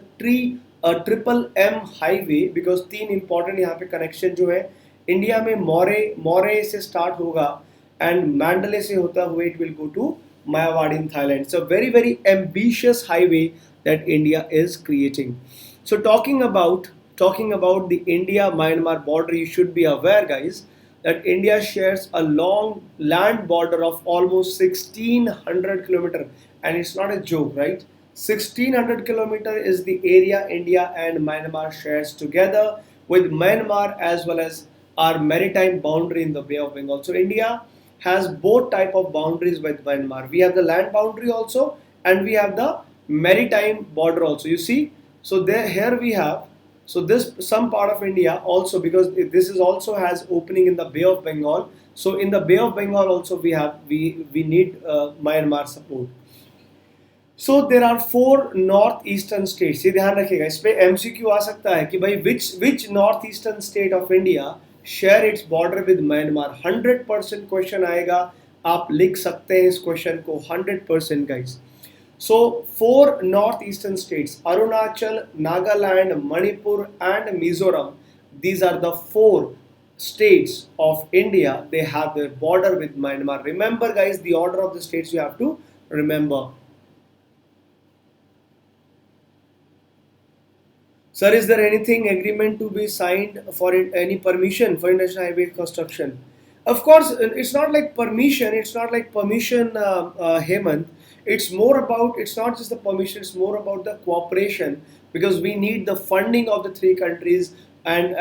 triple M highway because 3 important यहाँ पे कनेक्शन जो है इंडिया में मोरे से स्टार्ट होगा एंड मैंडले से होता हुए it will go to Myawaddy in Thailand. It's a very very ambitious highway that India is creating. So talking about the India Myanmar border, you should be aware guys that India shares a long land border of almost 1600 kilometer, and it's not a joke, right? 1600 kilometer is the area India and Myanmar shares together, with Myanmar as well as our maritime boundary in the Bay of Bengal. So India has both type of boundaries with Myanmar. We have the land boundary also, and we have the maritime border also. You see, so here we have. So this some part of India also, because this is also has opening in the Bay of Bengal. So in the Bay of Bengal also we need Myanmar support. So there are 4 northeastern states. ये ध्यान रखिएगा, इस पे MCQ आ सकता है कि भाई which northeastern state of India share its border with Myanmar. 100% question आएगा. आप लिख सकते हैं इस क्वेश्चन को 100% guys. So four northeastern states, Arunachal, Nagaland, Manipur and Mizoram, these are the four states of India. They have their border with Myanmar. Remember guys, the order of the states you have to remember. Sir, is there anything agreement to be signed for it, any permission for international highway construction? Of course, it's not like permission. It's not like permission, Hemant. It's more about. It's not just the permission. It's more about the cooperation because we need the funding of the three countries, and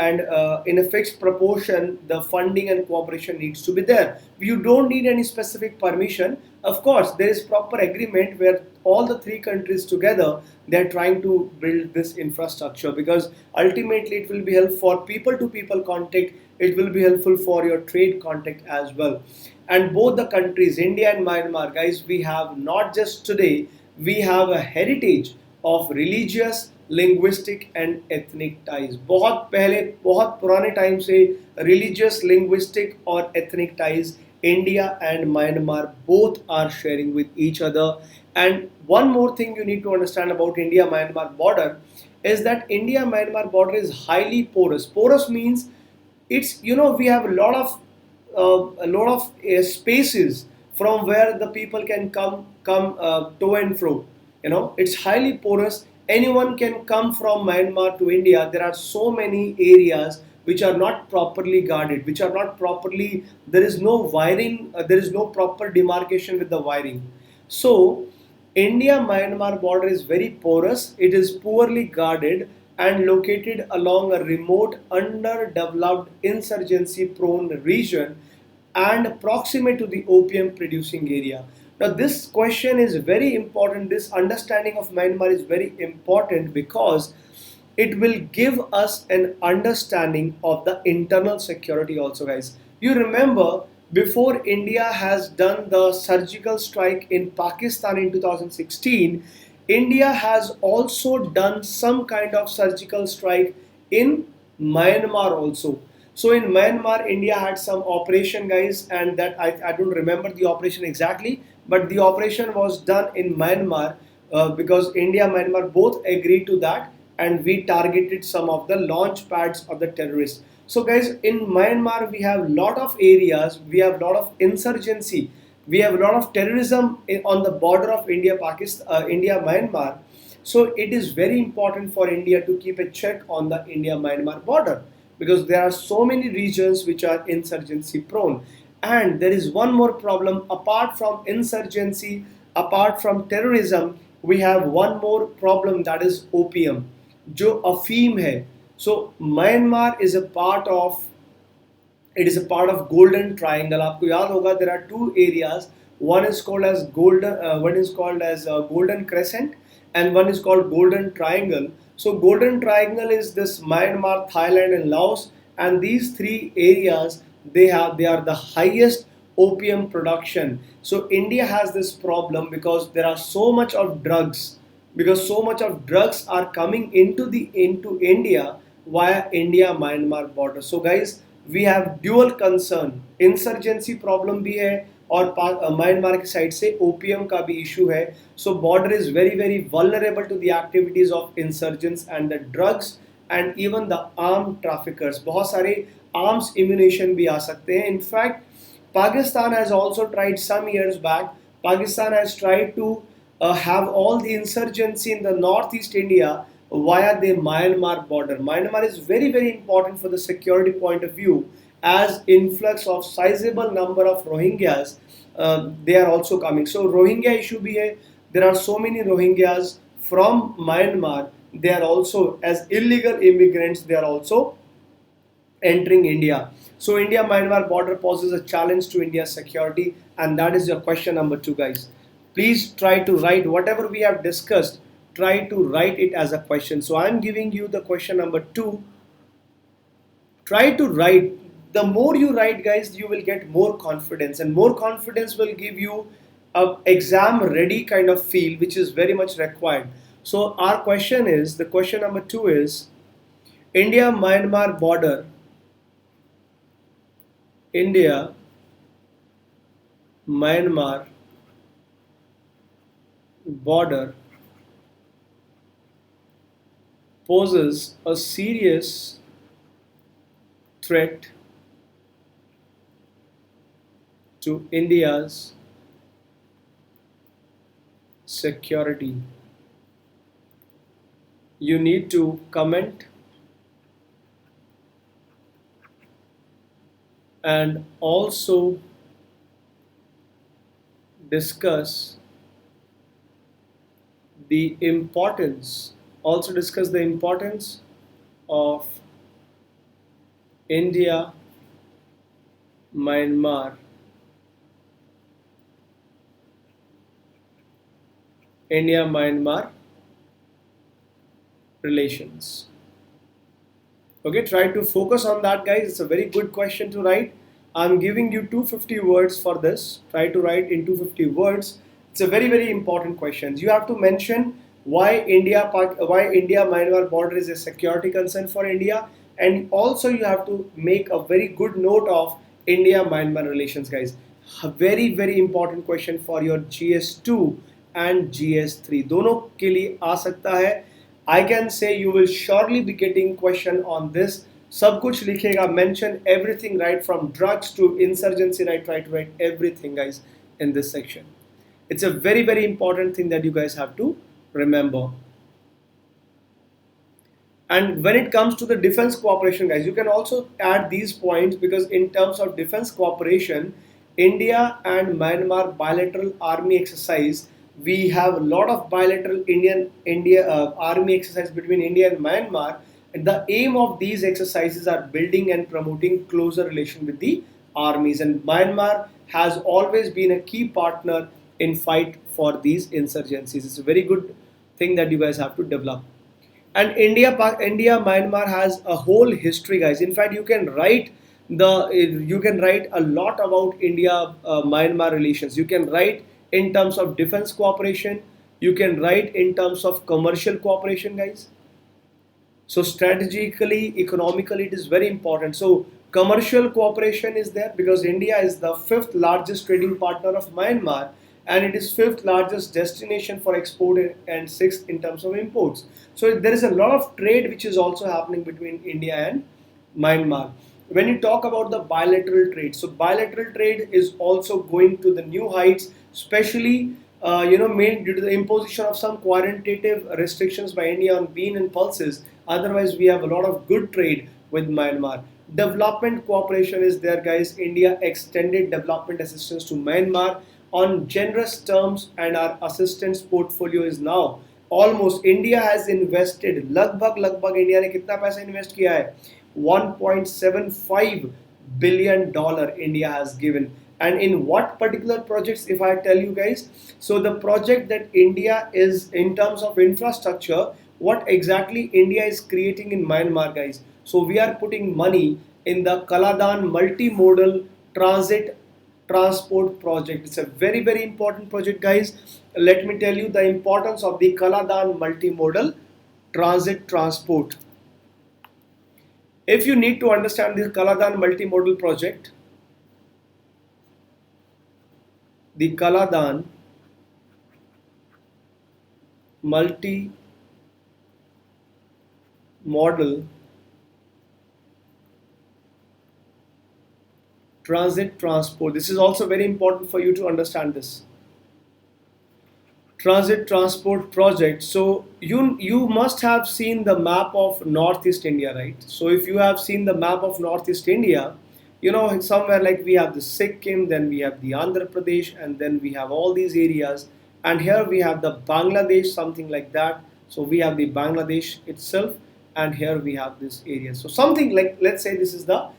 in a fixed proportion, the funding and cooperation needs to be there. You don't need any specific permission. Of course, there is proper agreement where all the three countries together they're trying to build this infrastructure because ultimately it will be helpful for people to people contact. It will be helpful for your trade contact as well. And both the countries, India and Myanmar, guys, we have not just today, we have a heritage of religious, linguistic and ethnic ties. बहुत पहले बहुत पुराने time से religious, linguistic और ethnic ties India and Myanmar both are sharing with each other. And one more thing you need to understand about India Myanmar border is that India Myanmar border is highly porous. Porous means it's, we have a lot of spaces from where the people can come to and fro. It's highly porous. Anyone can come from Myanmar to India. There are so many areas which are not properly guarded, which are not properly, there is no wiring, there is no proper demarcation with the wiring. So India Myanmar border is very porous, it is poorly guarded and located along a remote, underdeveloped, insurgency prone region and proximate to the opium producing area. Now, this question is very important. This understanding of Myanmar is very important because it will give us an understanding of the internal security also, guys. You remember before India has done the surgical strike in Pakistan in 2016, India has also done some kind of surgical strike in Myanmar also. So in Myanmar, India had some operation, guys, and that I don't remember the operation exactly, but the operation was done in Myanmar because India Myanmar both agreed to that, and we targeted some of the launch pads of the terrorists. So guys, in Myanmar we have lot of areas, we have lot of insurgency, we have a lot of terrorism on the border of India, Pakistan, India, Myanmar. So it is very important for India to keep a check on the India-Myanmar border because there are so many regions which are insurgency prone. And there is one more problem apart from insurgency, apart from terrorism, we have one more problem, that is opium, जो अफीम है. So Myanmar is a part of, it is a part of Golden Triangle. आपको याद होगा, there are two areas. One is called as Golden Crescent, and one is called Golden Triangle. So Golden Triangle is this Myanmar, Thailand, and Laos, and these three areas they are the highest opium production. So India has this problem because there are so much of drugs, because so much of drugs are coming into India via India Myanmar border. So guys, we have dual concern, insurgency problem भी है और Myanmar की side से OPM का भी issue है. So border is very very vulnerable to the activities of insurgents and the drugs and even the armed traffickers. बहुत सारे arms ammunition भी आ सकते हैं. In fact, Pakistan has also tried some years back. Pakistan has tried to have all the insurgency in the northeast India via the Myanmar border. Myanmar is very very important for the security point of view as influx of sizable number of Rohingyas they are also coming. So Rohingya issue bhi hai. There are so many Rohingyas from Myanmar. They are also as illegal immigrants. They are also entering India. So India Myanmar border poses a challenge to India's security, and that is your question number 2, guys. Please try to write whatever we have discussed. Try to write it as a question. So I am giving you the question number 2. Try to write. The more you write, guys, you will get more confidence, and more confidence will give you a exam ready kind of feel, which is very much required. So our question is, the question number 2 is, India Myanmar border, India Myanmar border poses a serious threat to India's security. You need to comment and also discuss the importance of India Myanmar relations. Okay, try to focus on that, guys. It's a very good question to write. I'm giving you 250 words for this. Try to write in 250 words. It's a very important question. You have to mention why India Myanmar border is a security concern for India, and also you have to make a very good note of India Myanmar relations, guys. A very important question for your GS2 and GS3 दोनों के लिए आ सकता है. I can say you will surely be getting question on this. सब कुछ लिखेगा, mention everything right from drugs to insurgency, right? Try to write everything, guys, in this section. It's a very important thing that you guys have to remember. And when it comes to the defense cooperation, guys, you can also add these points, because in terms of defense cooperation, India and Myanmar bilateral army exercise, we have a lot of bilateral India army exercise between India and Myanmar. And the aim of these exercises are building and promoting closer relation with the armies. And Myanmar has always been a key partner in fight for these insurgencies. It's a very good thing that you guys have to develop. And India Myanmar has a whole history, guys. In fact, you can write a lot about India Myanmar relations. You can write in terms of defense cooperation. You can write in terms of commercial cooperation, guys. So strategically, economically, it is very important. So commercial cooperation is there because India is the 5th largest trading partner of Myanmar, and it is 5th largest destination for export and 6th in terms of imports. So there is a lot of trade which is also happening between India and Myanmar. When you talk about the bilateral trade, so bilateral trade is also going to the new heights, especially made due to the imposition of some quantitative restrictions by India on bean and pulses. Otherwise, we have a lot of good trade with Myanmar. Development cooperation is there, guys. India extended development assistance to Myanmar on generous terms, and our assistance portfolio is now almost, India has invested लगभग India ने कितना पैसा invest किया है? $1.75 billion India has given. And in what particular projects, if I tell you guys? So the project that India is in terms of infrastructure, what exactly India is creating in Myanmar, guys? So we are putting money in the Kaladan multimodal transit transport project. It's a very important project, guys. Let me tell you the importance of the Kaladan multimodal transit transport. If you need to understand this Kaladan multimodal project, the Kaladan multi-modal transit transport. This is also very important for you to understand this transit transport project. So you must have seen the map of Northeast India, right? So if you have seen the map of Northeast India, somewhere like we have the Sikkim, then we have the Andhra Pradesh, and then we have all these areas, and here we have the Bangladesh, something like that. So we have the Bangladesh itself, and here we have this area. So something like, let's say this is the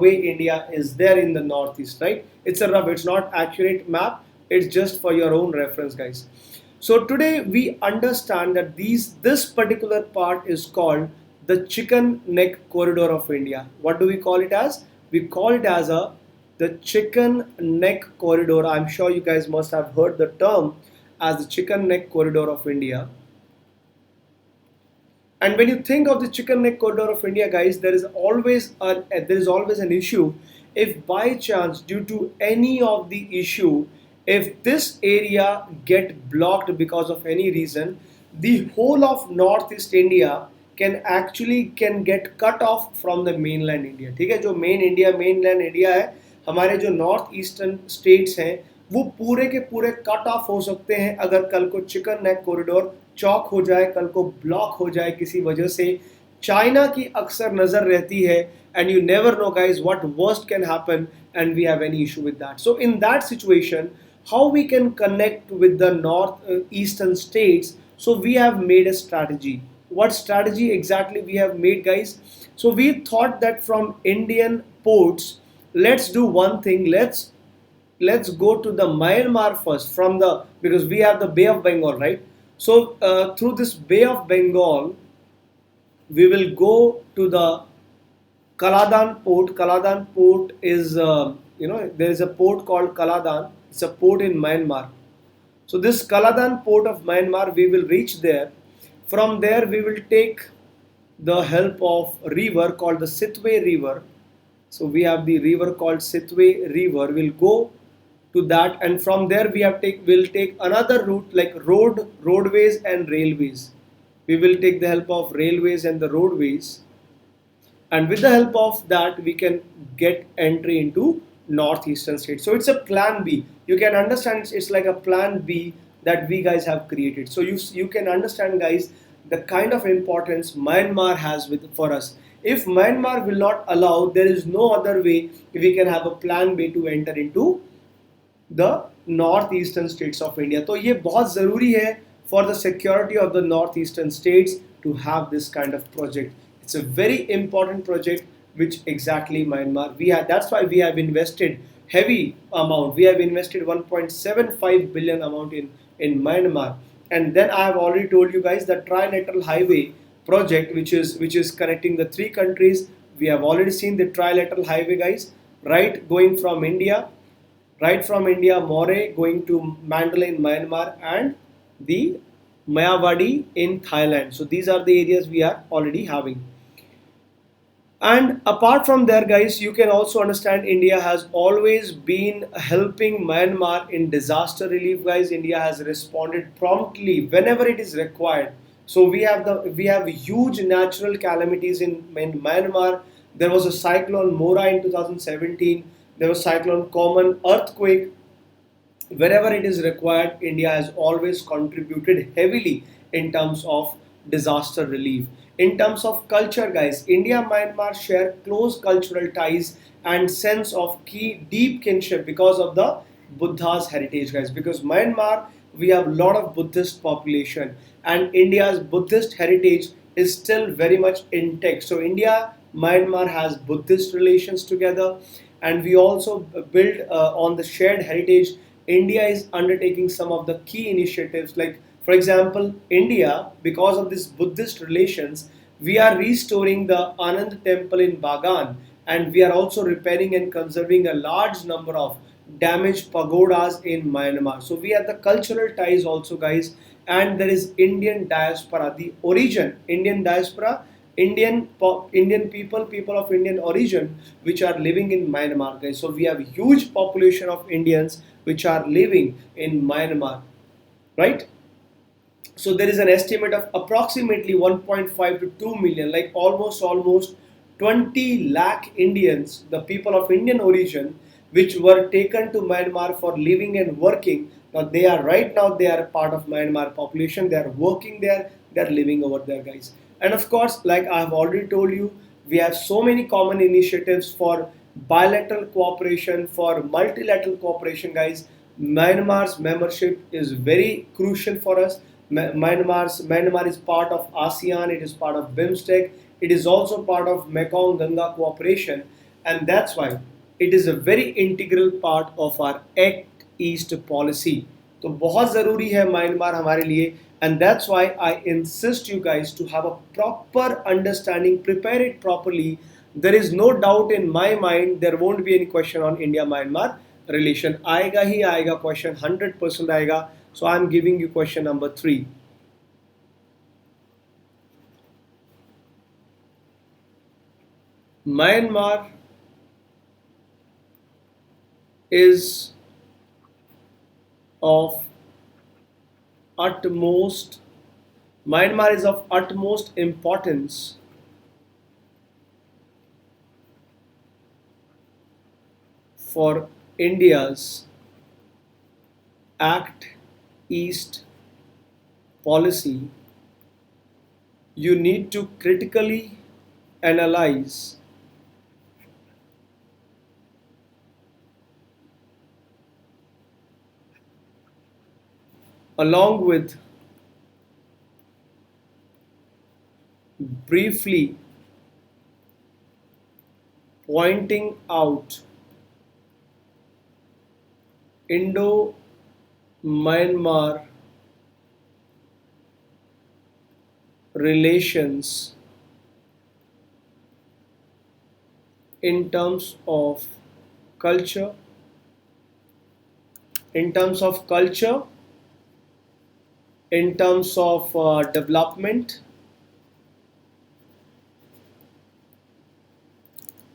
way India is there in the Northeast, right? It's not accurate map. It's just for your own reference, guys. So today we understand that this particular part is called the chicken neck corridor of India. What do we call it as? We call it as the chicken neck corridor. I'm sure you guys must have heard the term as the chicken neck corridor of India. And when you think of the chicken neck corridor of India, guys, there is always an issue if by chance due to any of the issue If this area get blocked because of any reason, the whole of Northeast India can get cut off from the mainland India. ठीक है, जो mainland India है, हमारे जो north eastern states हैं वो पूरे के पूरे कट ऑफ हो सकते हैं अगर कल को चिकन नेक कॉरिडोर चौक हो जाए, कल को ब्लॉक हो जाए किसी वजह से। चाइना की अक्सर नज़र रहती है, and you never know guys what worst can happen, and we have any issue with that. So in that situation, how we can connect with the north eastern states? So we have made a strategy. What strategy exactly we have made, guys? So we thought that from Indian ports, let's do one thing. Let's go to the Myanmar first, from the, because we have the Bay of Bengal, right? So through this Bay of Bengal, we will go to the Kaladan port. Kaladan port is, there is a port called Kaladan. It's a port in Myanmar. So this Kaladan port of Myanmar, we will reach there. From there, we will take the help of a river called the Sitwe River. So we have the river called Sitwe River. We'll go to that, and from there we'll take another route like roadways and railways. We will take the help of railways and the roadways, and with the help of that we can get entry into northeastern states. So it's a plan B. You can understand it's like a plan B that we guys have created. So you can understand, guys, the kind of importance Myanmar has with for us. If Myanmar will not allow, there is no other way we can have a plan B to enter into the northeastern states of India. तो ये बहुत ज़रूरी है for the security of the northeastern states to have this kind of project. It's a very important project which exactly Myanmar we have. That's why we have invested heavy amount. We have invested 1.75 billion amount in Myanmar. And then I have already told you guys the trilateral highway project, which is connecting the three countries. We have already seen the trilateral highway, guys, right, going from India, Moreh going to Mandalay in Myanmar, and the Mayawadi in Thailand. So these are the areas we are already having. And apart from there, guys, you can also understand India has always been helping Myanmar in disaster relief, guys. India has responded promptly whenever it is required. So we have huge natural calamities in Myanmar. There was a cyclone Mora in 2017. There was cyclone Common, earthquake. Wherever it is required, India has always contributed heavily in terms of disaster relief. In terms of culture, guys, India and Myanmar share close cultural ties and sense of key deep kinship because of the Buddha's heritage, guys. Because Myanmar, we have a lot of Buddhist population, and India's Buddhist heritage is still very much intact. So India, Myanmar has Buddhist relations together, and we also build on the shared heritage. India is undertaking some of the key initiatives, like for example, India, because of this Buddhist relations, we are restoring the Anand temple in Bagan, and we are also repairing and conserving a large number of damaged pagodas in Myanmar. So we have the cultural ties also, guys, and there is Indian diaspora, the origin, Indian diaspora, Indian people of Indian origin, which are living in Myanmar, guys. So we have a huge population of Indians which are living in Myanmar, right? So there is an estimate of approximately 1.5 to 2 million, like almost 20 lakh Indians, the people of Indian origin, which were taken to Myanmar for living and working. Now they are part of Myanmar population. They are working there. They are living over there, guys. And of course, like I have already told you, we have so many common initiatives for bilateral cooperation, for multilateral cooperation, guys. Myanmar's membership is very crucial for us. Myanmar is part of ASEAN. It is part of BIMSTEC. It is also part of Mekong Ganga cooperation, and that's why it is a very integral part of our Act East policy. तो बहुत ज़रूरी है Myanmar हमारे लिए, and that's why I insist you guys to have a proper understanding, prepare it properly. There is no doubt in my mind, there won't be any question on India-Myanmar relation. आएगा ही आएगा question, 100% आएगा. So I am giving you question number 3. Myanmar is of utmost Myanmar is of utmost importance for India's Act East policy. You need to critically analyze along with briefly pointing out Indo Myanmar relations in terms of culture, in terms of culture, in terms of development,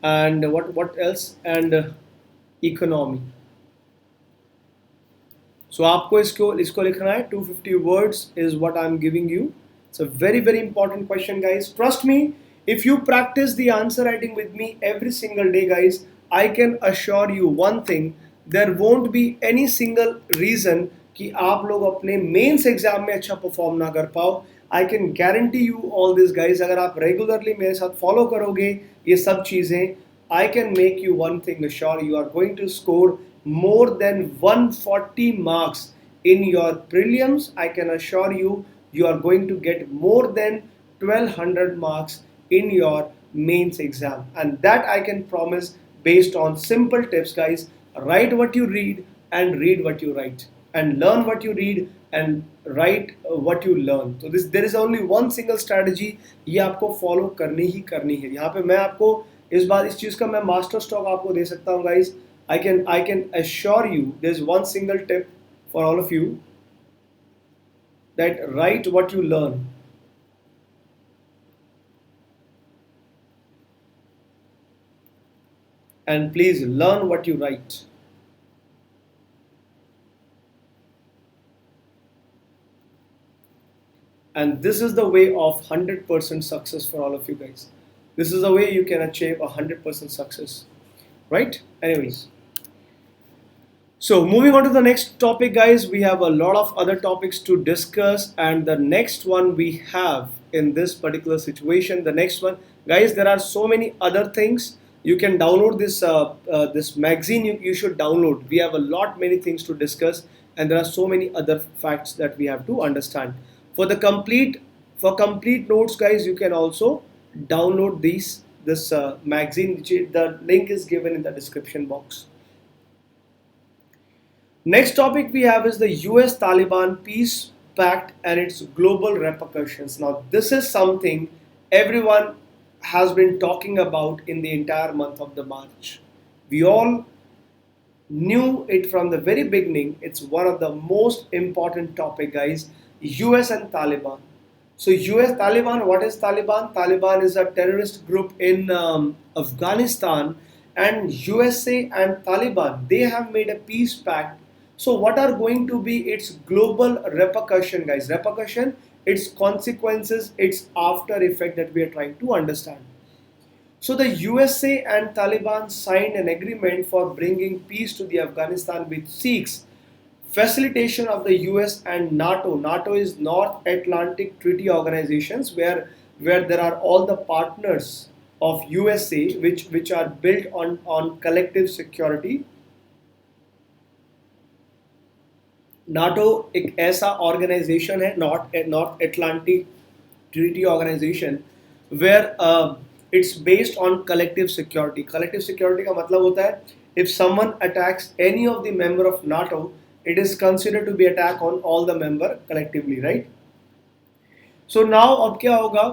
and what else, and economy. So आपको इसको लिखना है. 250 words is what I'm giving you. It's a very very important question, guys. Trust me, if you practice the answer writing with me every single day, guys, I can assure you one thing: there won't be any single reason कि आप लोग अपने mains exam में अच्छा perform ना कर पाओ. I can guarantee you all this, guys. अगर आप रेगुलरली मेरे साथ फॉलो करोगे ये सब चीज़ें, I can make you one thing sure: you are going to score more than 140 marks in your prelims. I can assure you, you are going to get more than 1200 marks in your mains exam, and that I can promise based on simple tips, guys. Write what you read and read what you write, and learn what you read and write what you learn. So this, there is only one single strategy. ये आपको follow करनी ही करनी है. यहाँ पे मैं आपको इस चीज़ का मैं मास्टर स्टॉक आपको दे सकता हूँ, guys. I can assure you there's one single tip for all of you, that write what you learn. And please learn what you write. And this is the way of 100% success for all of you guys. This is the way you can achieve 100% success, right? Anyways, so moving on to the next topic, guys, we have a lot of other topics to discuss, and the next one we have in this particular situation, the next one, guys, there are so many other things. You can download this magazine. You should download. We have a lot many things to discuss, and there are so many other facts that we have to understand. For the complete notes, guys, you can also download this magazine. The link is given in the description box. Next topic we have is the US Taliban Peace Pact and its global repercussions. Now, this is something everyone has been talking about in the entire month of the March. We all knew it from the very beginning. It's one of the most important topic, guys. US and Taliban. So US Taliban, what is Taliban? Taliban is a terrorist group in Afghanistan, and USA and Taliban, they have made a peace pact. So what are going to be its global repercussion, guys? Repercussion, its consequences, its after effect that we are trying to understand. So the USA and Taliban signed an agreement for bringing peace to the Afghanistan, which seeks facilitation of the US and NATO. NATO is North Atlantic Treaty Organizations, where there are all the partners of USA which are built on collective security. NATO एक ऐसा organisation है, North Atlantic Treaty Organisation, where it's based on collective security. Collective security का मतलब होता है, if someone attacks any of the member of NATO, it is considered to be attack on all the member collectively, right? So now अब क्या होगा?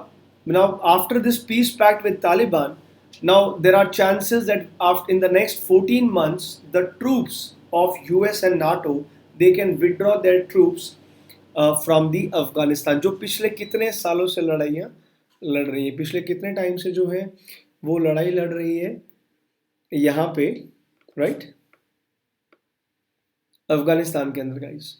Now after this peace pact with Taliban, now there are chances that after in the next 14 months the troops of US and NATO, they can withdraw their troops from the Afghanistan. जो पिछले कितने सालों से लड़ाइयाँ लड़ रही है, पिछले कितने टाइम से जो है वो लड़ाई लड़ रही है यहाँ पे, right? अफगानिस्तान के अंदर गाइस।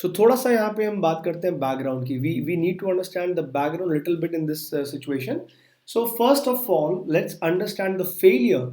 सो थोड़ा सा यहाँ पे हम बात करते हैं बैकग्राउंड की। We need to understand the background little bit in this situation. So first of all, let's understand the failure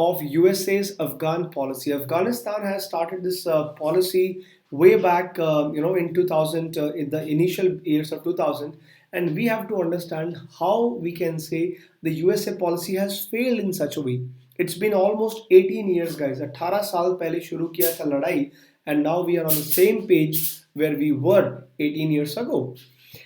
of USA's Afghan policy. Afghanistan has started this policy way back, in 2000, in the initial years of 2000, and we have to understand how we can say the USA policy has failed in such a way. It's been almost 18 years, guys. 18 साल पहले शुरू किया था लड़ाई, and now we are on the same page where we were 18 years ago.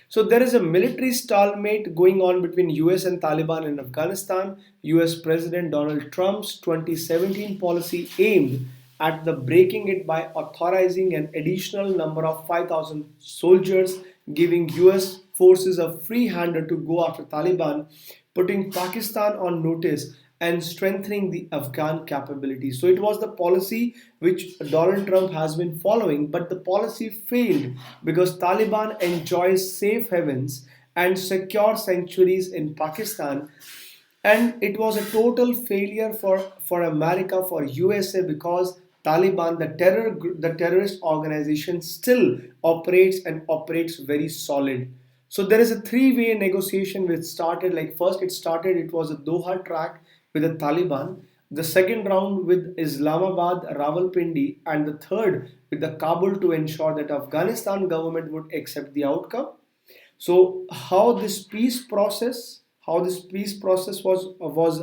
So there is a military stalemate going on between US and Taliban in Afghanistan. US President Donald Trump's 2017 policy aimed at the breaking it by authorizing an additional number of 5,000 soldiers, giving US forces a free hand to go after Taliban, putting Pakistan on notice and strengthening the Afghan capabilities. So it was the policy which Donald Trump has been following, but the policy failed because Taliban enjoys safe havens and secure sanctuaries in Pakistan, and it was a total failure for America, for USA, because Taliban, the terrorist organization, still operates and operates very solid. So there is a three-way negotiation which started, like first it was a Doha track with the Taliban, the second round with Islamabad, Rawalpindi, and the third with the Kabul, to ensure that Afghanistan government would accept the outcome. So how this peace process was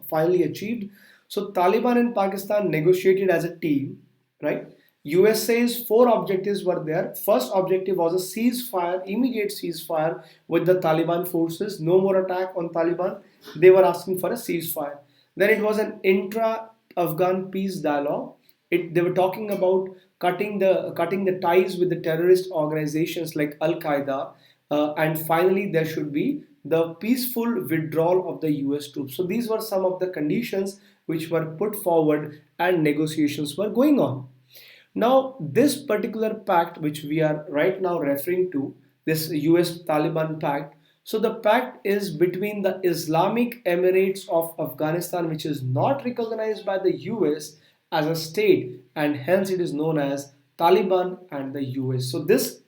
finally achieved. So Taliban and Pakistan negotiated as a team, right? USA's four objectives were there. First objective was a ceasefire, immediate ceasefire with the Taliban forces, no more attack on Taliban. They were asking for a ceasefire. Then it was an intra-Afghan peace dialogue. They were talking about cutting the ties with the terrorist organizations like Al Qaeda, and finally there should be the peaceful withdrawal of the US troops. So these were some of the conditions which were put forward and negotiations were going on. Now, this particular pact, which we are right now referring to, this US Taliban pact, so the pact is between the Islamic Emirates of Afghanistan, which is not recognized by the US as a state, and hence it is known as Taliban and the US. So this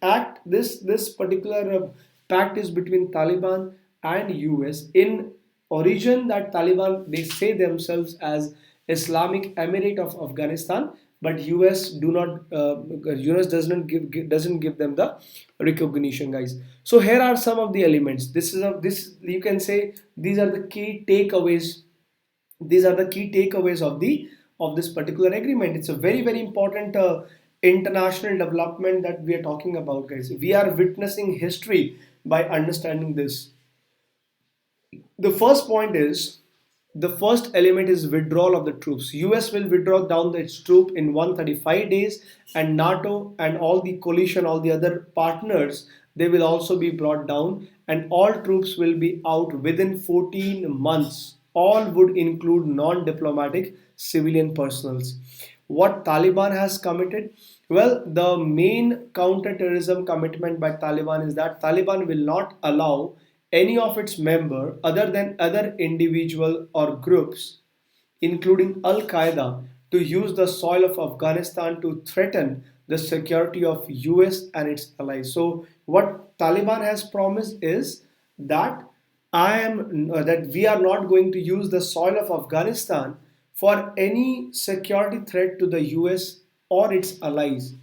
particular pact is between Taliban and US. In origin, that Taliban, they say themselves as Islamic Emirate of Afghanistan, but US do not US doesn't give them the recognition, guys. So here are some of the elements. This you can say these are the key takeaways. These are the key takeaways of this particular agreement. It's a very important international development that we are talking about, guys. We are witnessing history by understanding this. The first point is, the first element is withdrawal of the troops. US will withdraw down its troop in 135 days, and NATO and all the coalition, all the other partners, they will also be brought down, and all troops will be out within 14 months. All would include non-diplomatic civilian personals. What Taliban has committed? Well, the main counter-terrorism commitment by Taliban is that Taliban will not allow any of its member other than other individual or groups, including Al Qaeda, to use the soil of Afghanistan to threaten the security of US and its allies. So what Taliban has promised is that that we are not going to use the soil of Afghanistan for any security threat to the US or its allies.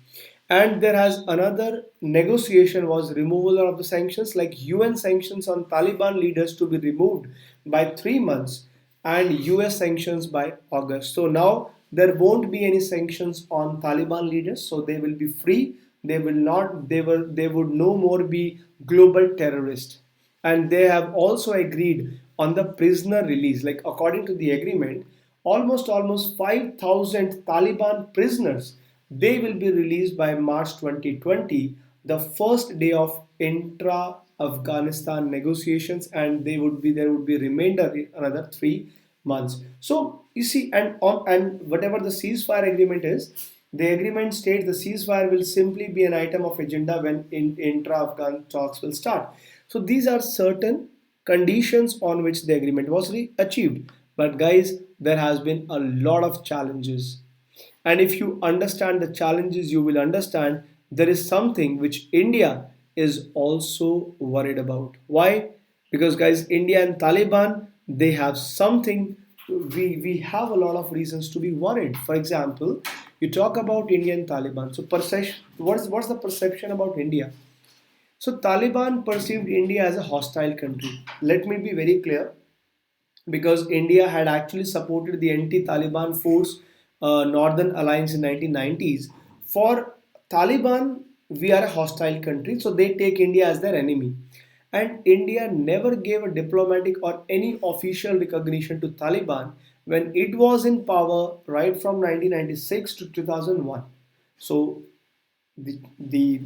And there has another negotiation was removal of the sanctions, like UN sanctions on Taliban leaders to be removed by 3 months, and US sanctions by August. So now there won't be any sanctions on Taliban leaders, so they will be free. They will not they would no more be global terrorists. And they have also agreed on the prisoner release. Like according to the agreement, almost 5,000 Taliban prisoners, they will be released by March 2020, the first day of intra Afghanistan negotiations, and there would be remainder another 3 months. So you see, and whatever the ceasefire agreement is, the agreement states the ceasefire will simply be an item of agenda when intra-Afghan talks will start. So these are certain conditions on which the agreement was achieved. But guys, there has been a lot of challenges. And if you understand the challenges, you will understand there is something which India is also worried about. Why? Because guys, India and Taliban, they have something, we have a lot of reasons to be worried. For example, you talk about India and Taliban. So perception, what's the perception about India? So Taliban perceived India as a hostile country. Let me be very clear, because India had actually supported the anti-Taliban force Northern Alliance in 1990s. For Taliban, we are a hostile country, so they take India as their enemy. And India never gave a diplomatic or any official recognition to Taliban when it was in power right from 1996 to 2001. So the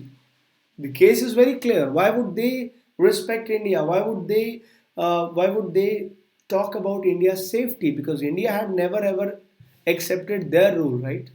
the case is very clear. Why would they respect India? Why would they talk about India's safety? Because India had never ever accepted their rule, right?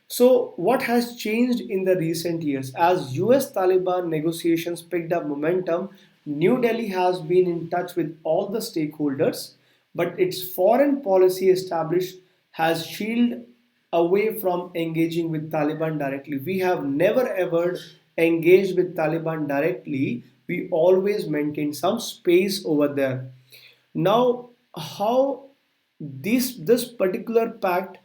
So, what has changed in the recent years? As US Taliban negotiations picked up momentum, New Delhi has been in touch with all the stakeholders, but its foreign policy established has shielded away from engaging with Taliban directly. We have never ever engaged with Taliban directly. We always maintain some space over there. Now, how this particular pact,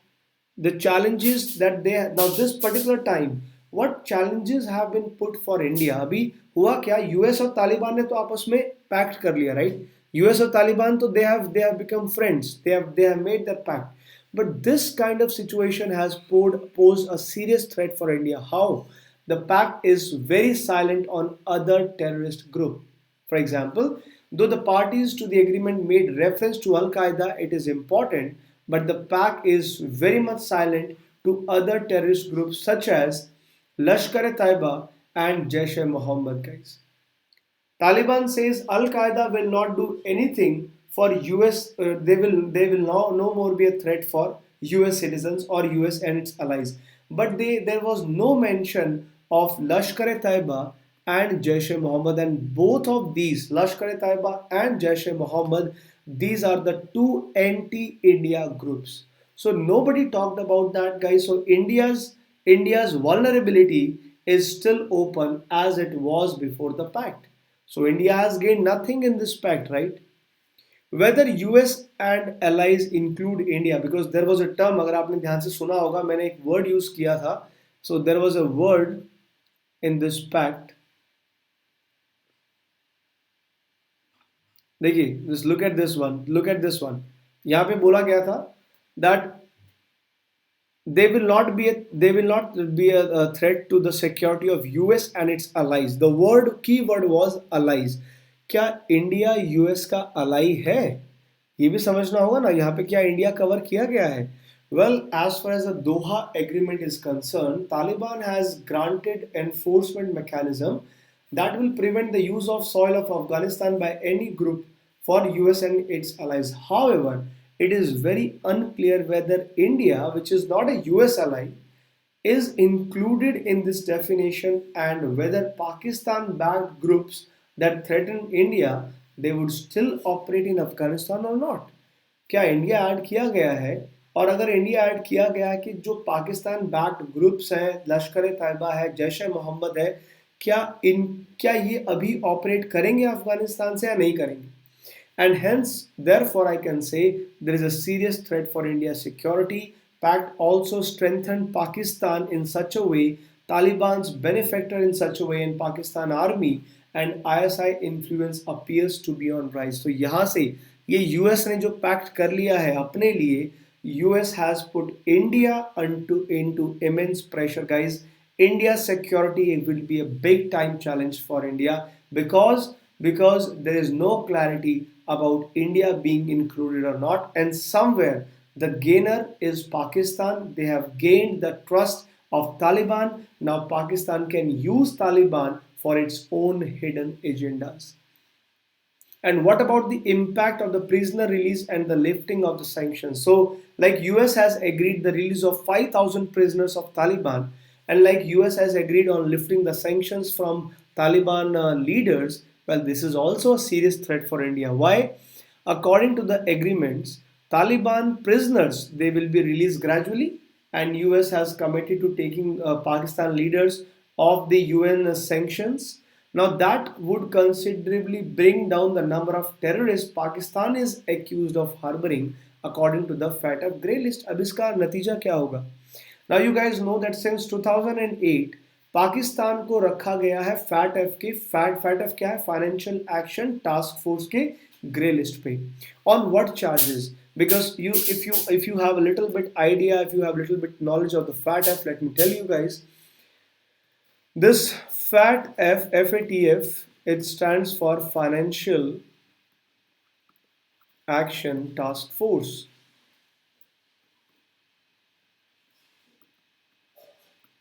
the challenges that they now this particular time, what challenges have been put for India? अभी हुआ क्या, US और तालिबान ने तो आपस में pact कर लिया, राइट? यूएस और तालिबान तो they have become friends, they have made that pact. But this kind of situation has posed a serious threat for India. How? The pact is very silent on other terrorist group. For example, though the parties to the agreement made reference to Al Qaeda, it is important, but the pact is very much silent to other terrorist groups such as Lashkar-e-Taiba and Jaish-e-Mohammed, guys. Taliban says Al Qaeda will not do anything for US. They will now no more be a threat for US citizens or US and its allies. But there was no mention of Lashkar-e-Taiba and Jaish-e-Mohammed, and both of these, Lashkar-e-Taiba and Jaish-e-Mohammed, these are the two anti-India groups. So nobody talked about that, guys. So India's vulnerability is still open as it was before the pact. So India has gained nothing in this pact, right? Whether US and allies include India, because there was a term, अगर आपने ध्यान से सुना होगा, मैंने एक word use किया था. So there was a word in this pact. देखिए, just look at this one. Look at this one. यहाँ पे बोला गया था that they will not be a threat to the security of US and its allies. The key word was allies. क्या India US का अलाई है? ये भी समझना होगा ना, यहाँ पे क्या इंडिया कवर किया गया है? Well, as far as the Doha agreement is concerned, Taliban has granted enforcement mechanism that will prevent the use of soil of Afghanistan by any group for US and its allies. However, it is very unclear whether India, which is not a US ally, is included in this definition, and whether Pakistan backed groups that threaten India, they would still operate in Afghanistan or not. क्या India add किया गया है? और अगर India add किया गया है कि जो पाकिस्तान बैक्ड ग्रुप्स हैं, लश्कर ए तैयबा है, जैश ए मोहम्मद है, क्या ये अभी ऑपरेट करेंगे अफगानिस्तान से या नहीं करेंगे? And hence, therefore, I can say there is a serious threat for India's security. Pact also strengthened Pakistan in such a way, Taliban's benefactor in such a way, and Pakistan army and ISI influence appears to be on rise. तो यहाँ से ये US ने जो pact कर लिया है अपने लिए, US has put India into immense pressure, guys. India's security will be a big time challenge for India, because there is no clarity about India being included or not, and somewhere the gainer is Pakistan. They have gained the trust of Taliban. Now Pakistan can use Taliban for its own hidden agendas. And what about the impact of the prisoner release and the lifting of the sanctions? So, like US has agreed the release of 5,000 prisoners of Taliban, and like US has agreed on lifting the sanctions from Taliban leaders, well, this is also a serious threat for India. Why? According to the agreements, Taliban prisoners, they will be released gradually, and US has committed to taking Pakistan leaders off the UN sanctions. Now that would considerably bring down the number of terrorists Pakistan is accused of harboring according to the FATF grey list. अब इसका नतीजा क्या होगा? Now you guys know that since 2008 Pakistan को रखा गया है fat F क्या है, फाइनेंशियल एक्शन टास्क फोर्स के ग्रे लिस्ट पे. On what charges? Because if you have a little bit idea, if you have a little bit knowledge of the FATF, let me tell you guys, this FATF, it stands for Financial Action Task Force.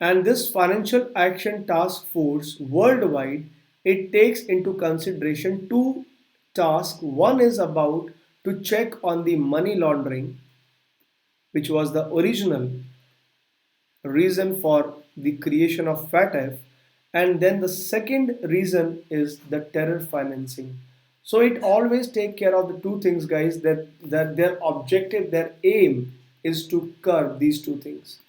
And this Financial Action Task Force worldwide, it takes into consideration two tasks. One is about to check on the money laundering, which was the original reason for the creation of FATF, and then the second reason is the terror financing. So it always take care of the two things, guys, that their objective, their aim is to curb these two things.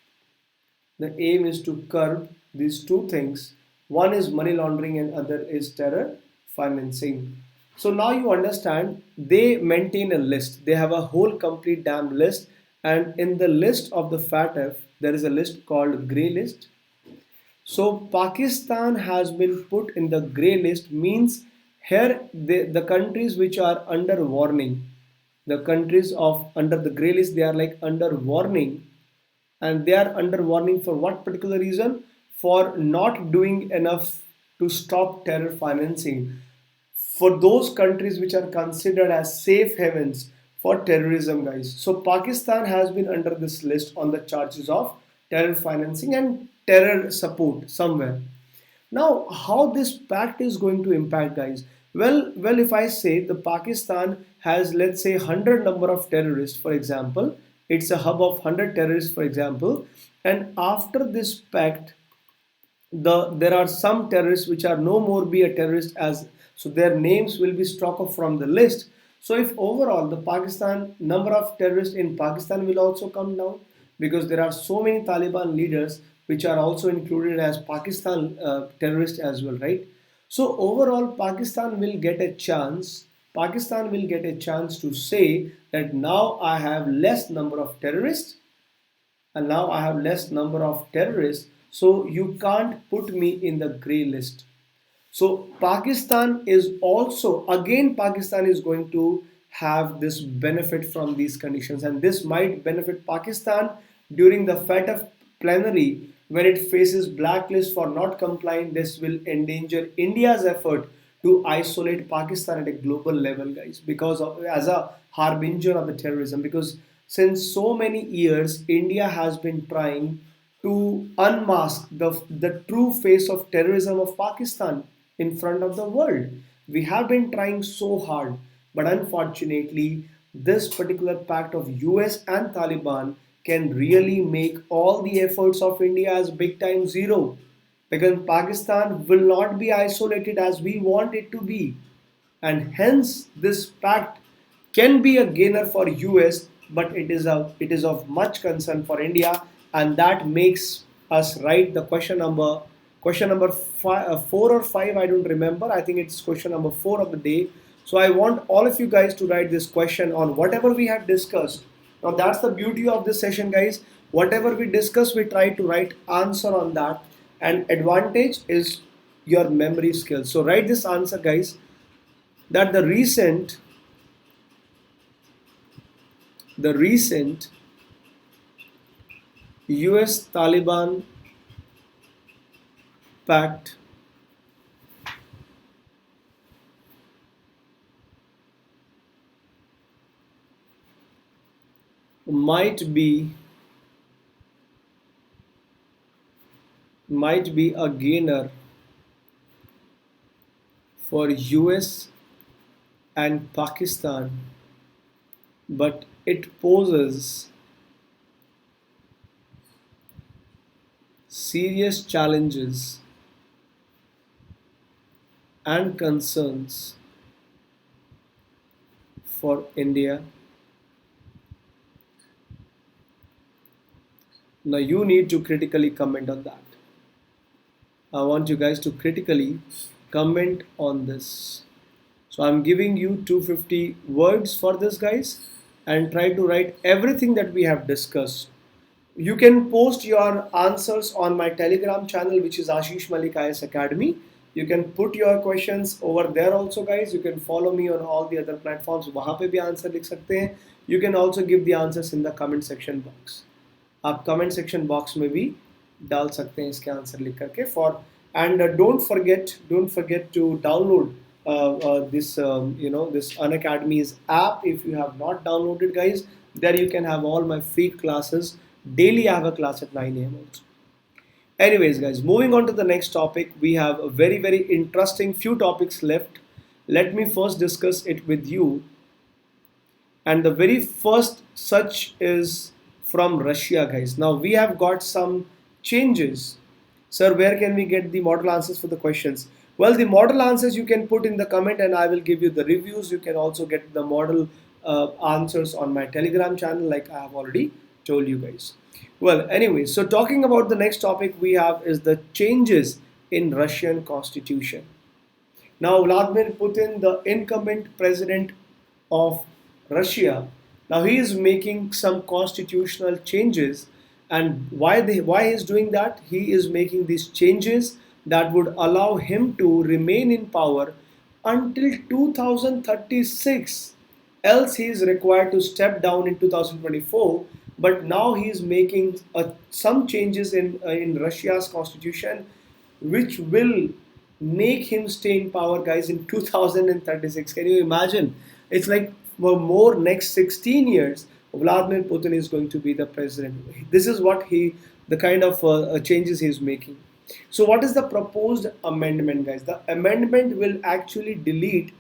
The aim is to curb these two things. One is money laundering and other is terror financing. So now you understand, they maintain a list. They have a whole complete damn list, and in the list of the FATF there is a list called grey list. So Pakistan has been put in the grey list, means here the countries which are under warning, the countries of under the grey list, they are like under warning. And they are under warning for what particular reason? For not doing enough to stop terror financing for those countries which are considered as safe havens for terrorism, guys. So Pakistan has been under this list on the charges of terror financing and terror support somewhere. Now, how this pact is going to impact, guys? Well, if I say the Pakistan has, let's say, 100 number of terrorists, for example, it's a hub of 100 terrorists, for example, and after this pact, there are some terrorists which are no more be a terrorist, as so their names will be struck off from the list. So if overall the Pakistan number of terrorists in Pakistan will also come down, because there are so many Taliban leaders which are also included as Pakistan terrorists as well, right? So overall Pakistan will get a chance. Pakistan will get a chance to say that now I have less number of terrorists, and now I have less number of terrorists, so you can't put me in the grey list. So Pakistan is also, again, Pakistan is going to have this benefit from these conditions, and this might benefit Pakistan during the FATF plenary when it faces blacklist for not complying. This will endanger India's effort to isolate Pakistan at a global level, guys, because of as a harbinger of the terrorism. Because since so many years, India has been trying to unmask the true face of terrorism of Pakistan in front of the world. We have been trying so hard, but unfortunately, this particular pact of US and Taliban can really make all the efforts of India as big time zero, because Pakistan will not be isolated as we want it to be, and hence this pact can be a gainer for US, but it is of much concern for India, and that makes us write the question number 4 or 5, I don't remember. I think it's question number 4 of the day. So I want all of you guys to write this question on whatever we have discussed. Now that's the beauty of this session, guys. Whatever we discuss, we try to write answer on that, and advantage is your memory skills. So write this answer, guys, that the recent US Taliban pact might be a gainer for US and Pakistan, but it poses serious challenges and concerns for India Now you need to critically comment on that. I want you guys to critically comment on this. So I'm giving you 250 words for this, guys, and try to write everything that we have discussed. You can post your answers on my Telegram channel, which is Ashish Malik IS Academy. You can put your questions over there also, guys. You can follow me on all the other platforms. वहाँ पे भी answer लिख सकते हैं. You can also give the answers in the comment section box. आप comment section box में भी डाल सकते हैं इसके आंसर लिख करके. And don't forget to download this Unacademy's app if you have not downloaded, guys. There you can have all my free classes. Daily I have a class at 9 a.m. also. Anyways, guys, moving on to the next topic, we have a very interesting few topics left. Let me first discuss it with you. And the very first such is from Russia, guys. Now we have got some changes. Sir, where can we get the model answers for the questions? Well, the model answers you can put in the comment and I will give you the reviews. You can also get the model answers on my Telegram channel, like I have already told you guys. Well, anyway, so talking about the next topic we have is the changes in Russian constitution. Now, Vladimir Putin, the incumbent president of Russia, now he is making some constitutional changes. And why he is doing that? He is making these changes that would allow him to remain in power until 2036. Else he is required to step down in 2024. But now he is making some changes in Russia's constitution, which will make him stay in power, guys, in 2036. Can you imagine? It's like for more next 16 years, Vladimir Putin is going to be the president. This is what the kind of changes he is making. So what is the proposed amendment, guys? The amendment will actually delete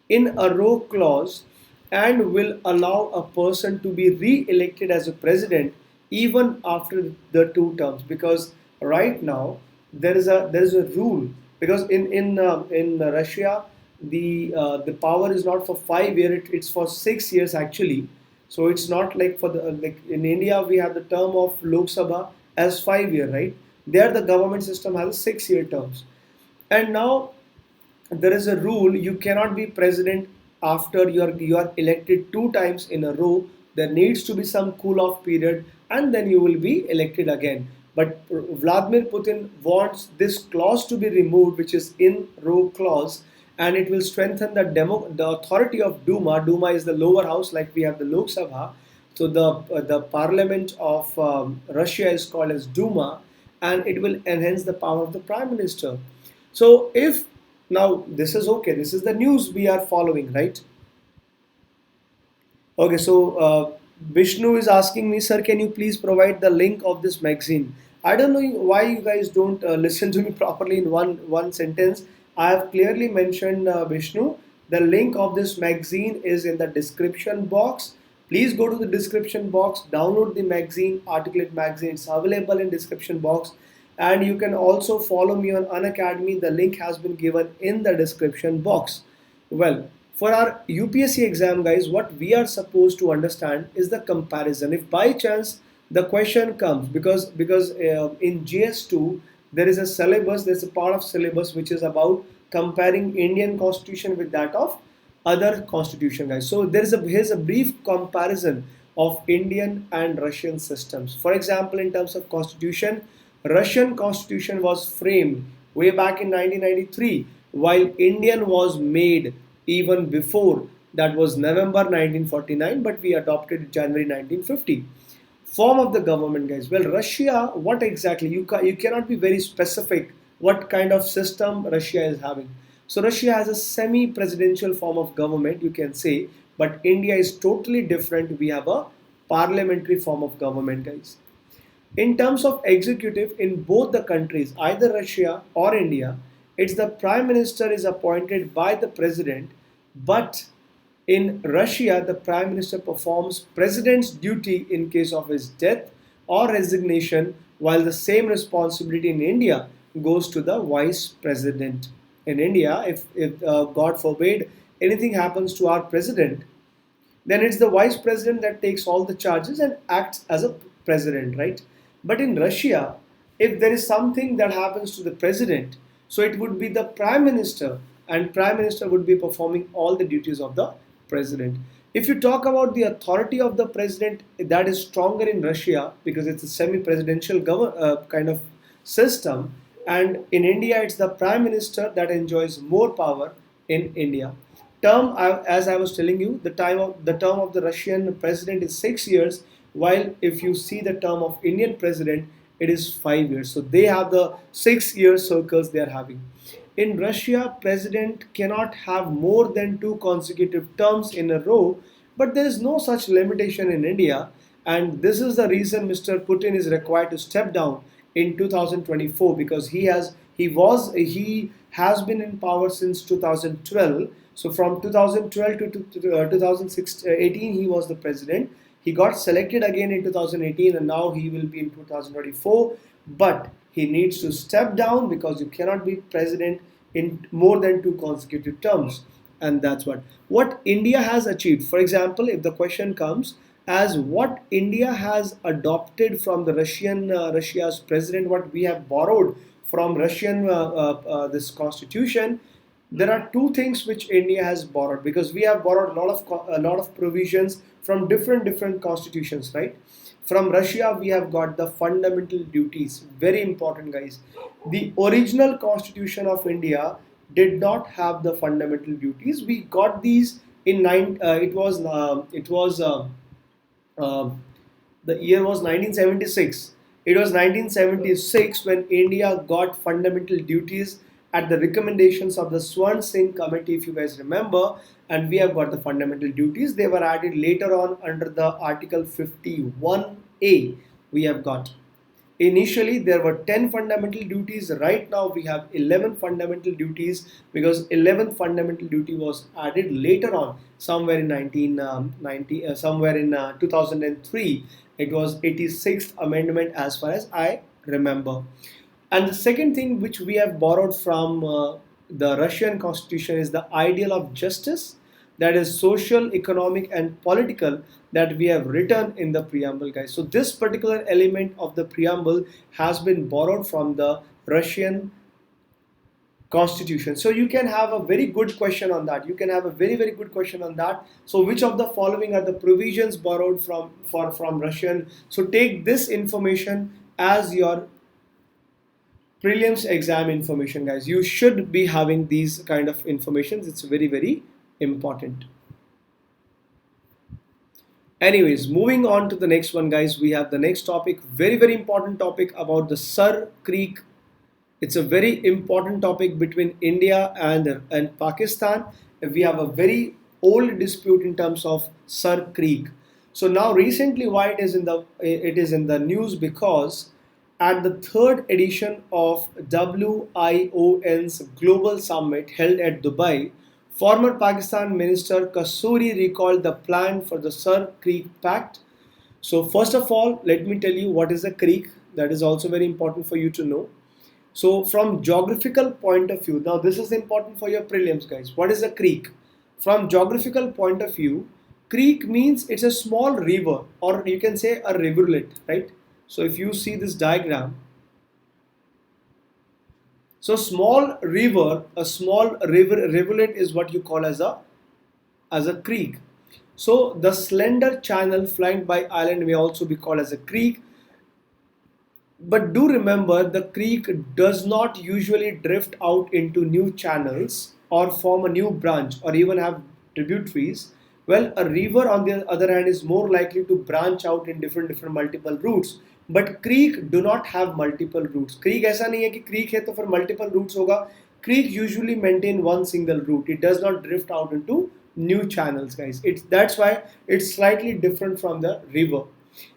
in a row clause and will allow a person to be re-elected as a president even after the 2 terms. Because right now there is a rule, because in Russia the power is not for 5 years, it's for 6 years actually. So it's not like like in India we have the term of Lok Sabha as 5 year, right? There the government system has 6 year terms. And now there is a rule, you cannot be president after you are elected 2 times in a row. There needs to be some cool off period and then you will be elected again. But Vladimir Putin wants this clause to be removed, which is in row clause, and it will strengthen the authority of Duma. Duma is the lower house, like we have the Lok Sabha. So the parliament of Russia is called as Duma, and it will enhance the power of the prime minister. So if now this is okay, this is the news we are following, right? Okay, so Vishnu is asking me, sir, can you please provide the link of this magazine? I don't know why you guys don't listen to me properly in one sentence. I have clearly mentioned, Vishnu, the link of this magazine is in the description box. Please go to the description box, download the magazine, Articulate magazine. It's available in description box. And you can also follow me on Unacademy. The link has been given in the description box. Well, for our UPSC exam, guys, what we are supposed to understand is the comparison. If by chance the question comes, because in GS2 there is a syllabus, there's a part of syllabus which is about comparing Indian constitution with that of other constitution, guys. So here's a brief comparison of Indian and Russian systems. For example, in terms of constitution, Russian constitution was framed way back in 1993, while Indian was made even before. That was November 1949, but we adopted January 1950. Form of the government, guys. Well, Russia, what exactly? You cannot be very specific what kind of system Russia is having. So Russia has a semi-presidential form of government, you can say, but India is totally different. We have a parliamentary form of government, guys. In terms of executive in both the countries, either Russia or India, it's the prime minister is appointed by the president, but in Russia, the prime minister performs president's duty in case of his death or resignation, while the same responsibility in India goes to the vice president. In India, if God forbid anything happens to our president, then it's the vice president that takes all the charges and acts as a president, right? But in Russia, if there is something that happens to the president, so it would be the prime minister, and prime minister would be performing all the duties of the president. If you talk about the authority of the president, that is stronger in Russia because it's a semi-presidential kind of system, and in India it's the prime minister that enjoys more power in India. As I was telling you, the term of the Russian president is 6 years, while if you see the term of Indian president, it is 5 years. So they have the 6 year circles they are having. In Russia, president cannot have more than two consecutive terms in a row, but there is no such limitation in India, and this is the reason Mr. Putin is required to step down in 2024 because he has been in power since 2012. So from 2012 to 2018 he was the president. He got selected again in 2018 and now he will be in 2024, but he needs to step down because you cannot be president in more than two consecutive terms. And that's what India has achieved. For example, if the question comes as what India has adopted from the Russia's president, what we have borrowed from Russian this constitution, there are two things which India has borrowed because we have borrowed a lot of provisions from different constitutions, right? From Russia, we have got the fundamental duties. Very important, guys. The original constitution of India did not have the fundamental duties. We got these in nine. It was the year was 1976. It was 1976 when India got fundamental duties at the recommendations of the Swan Singh committee, if you guys remember, and we have got the fundamental duties. They were added later on under the Article 51A. We have got. Initially, there were 10 fundamental duties. Right now, we have 11 fundamental duties because 11th fundamental duty was added later on, somewhere in 1990, somewhere in 2003. It was 86th amendment, as far as I remember. And the second thing which we have borrowed from the Russian constitution is the ideal of justice, that is social, economic, and political, that we have written in the preamble, guys. So this particular element of the preamble has been borrowed from the Russian constitution. So you can have a very good question on that. You can have a very good question on that. So which of the following are the provisions borrowed from Russian? So take this information as your prelims exam information, guys. You should be having these kind of informations. It's very important. Anyways, moving on to the next one, guys. We have the next topic, very important topic about the Sar Creek. It's a very important topic between India and Pakistan. We have a very old dispute in terms of Sar Creek. So now recently why it is in the news because at the third edition of WION's Global Summit held at Dubai, former Pakistan Minister Kasuri recalled the plan for the Sar Creek Pact. So first of all, let me tell you what is a creek. That is also very important for you to know. So from geographical point of view, now this is important for your prelims, guys. What is a creek? From geographical point of view, creek means it's a small river, or you can say a rivulet, right? So if you see this diagram, so a small rivulet is what you call as a creek. So the slender channel flanked by island may also be called as a creek. But do remember, the creek does not usually drift out into new channels or form a new branch or even have tributaries. Well, a river on the other hand is more likely to branch out in different multiple routes. But creek do not have multiple routes. Creek ऐसा नहीं है कि creek है तो फिर multiple routes होगा. Creek usually maintain one single route. It does not drift out into new channels, guys. That's why it's slightly different from the river.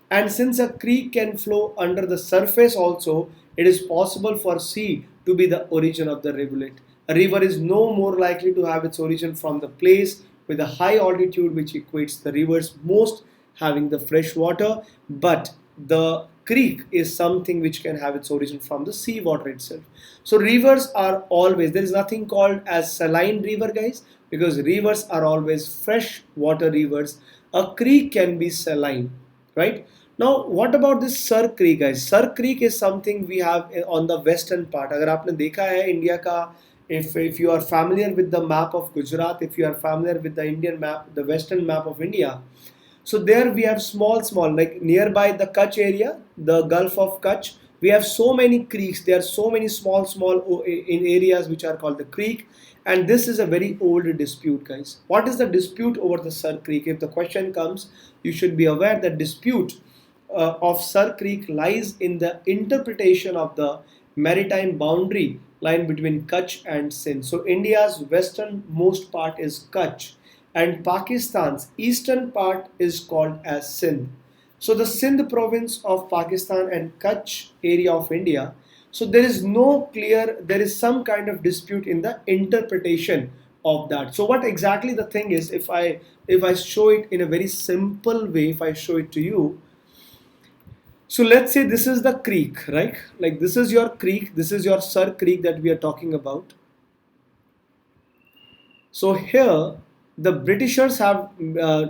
And since a creek can flow under the surface also, it is possible for sea to be the origin of the rivulet. A river is no more likely to have its origin from the place with a high altitude, which equates the rivers most having the fresh water, but the creek is something which can have its origin from the sea water itself. So rivers are always, there is nothing called as saline river, guys, because rivers are always fresh water rivers. A creek can be saline, right? Now, what about this Sir Creek, guys? Sir Creek is something we have on the western part. अगर आपने देखा है India का, if you are familiar with the map of Gujarat, if you are familiar with the Indian map, the western map of India, so there we have small, like nearby the Kutch area, the Gulf of Kutch. We have so many creeks. There are so many small in areas which are called the creek. And this is a very old dispute, guys. What is the dispute over the Sir Creek? If the question comes, you should be aware that dispute of Sir Creek lies in the interpretation of the maritime boundary line between Kutch and Sindh. So India's westernmost part is Kutch and Pakistan's eastern part is called as Sindh. So the Sindh province of Pakistan and Kutch area of India. So there is there is some kind of dispute in the interpretation of that. So what exactly the thing is, if I show it in a very simple way, if I show it to you, so let's say this is the creek, right? Like this is your creek, this is your Sir Creek that we are talking about. So here the Britishers have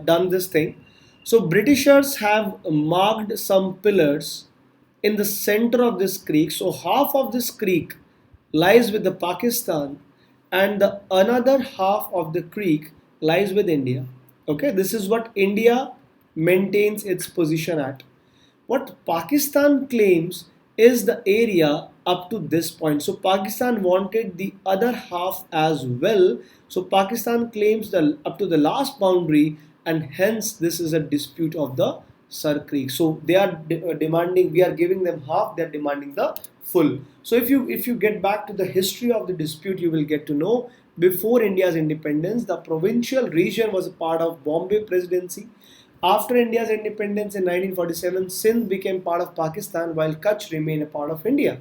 done this thing. So Britishers have marked some pillars in the center of this creek. So half of this creek lies with the Pakistan and the another half of the creek lies with India. Okay, this is what India maintains its position at. What Pakistan claims is the area up to this point. So Pakistan wanted the other half as well. So Pakistan claims the up to the last boundary, and hence this is a dispute of the Sir Creek. So they are demanding, we are giving them half, they are demanding the full. So if you get back to the history of the dispute, you will get to know before India's independence, the provincial region was a part of Bombay Presidency. After India's independence in 1947, Sindh became part of Pakistan while Kutch remained a part of India.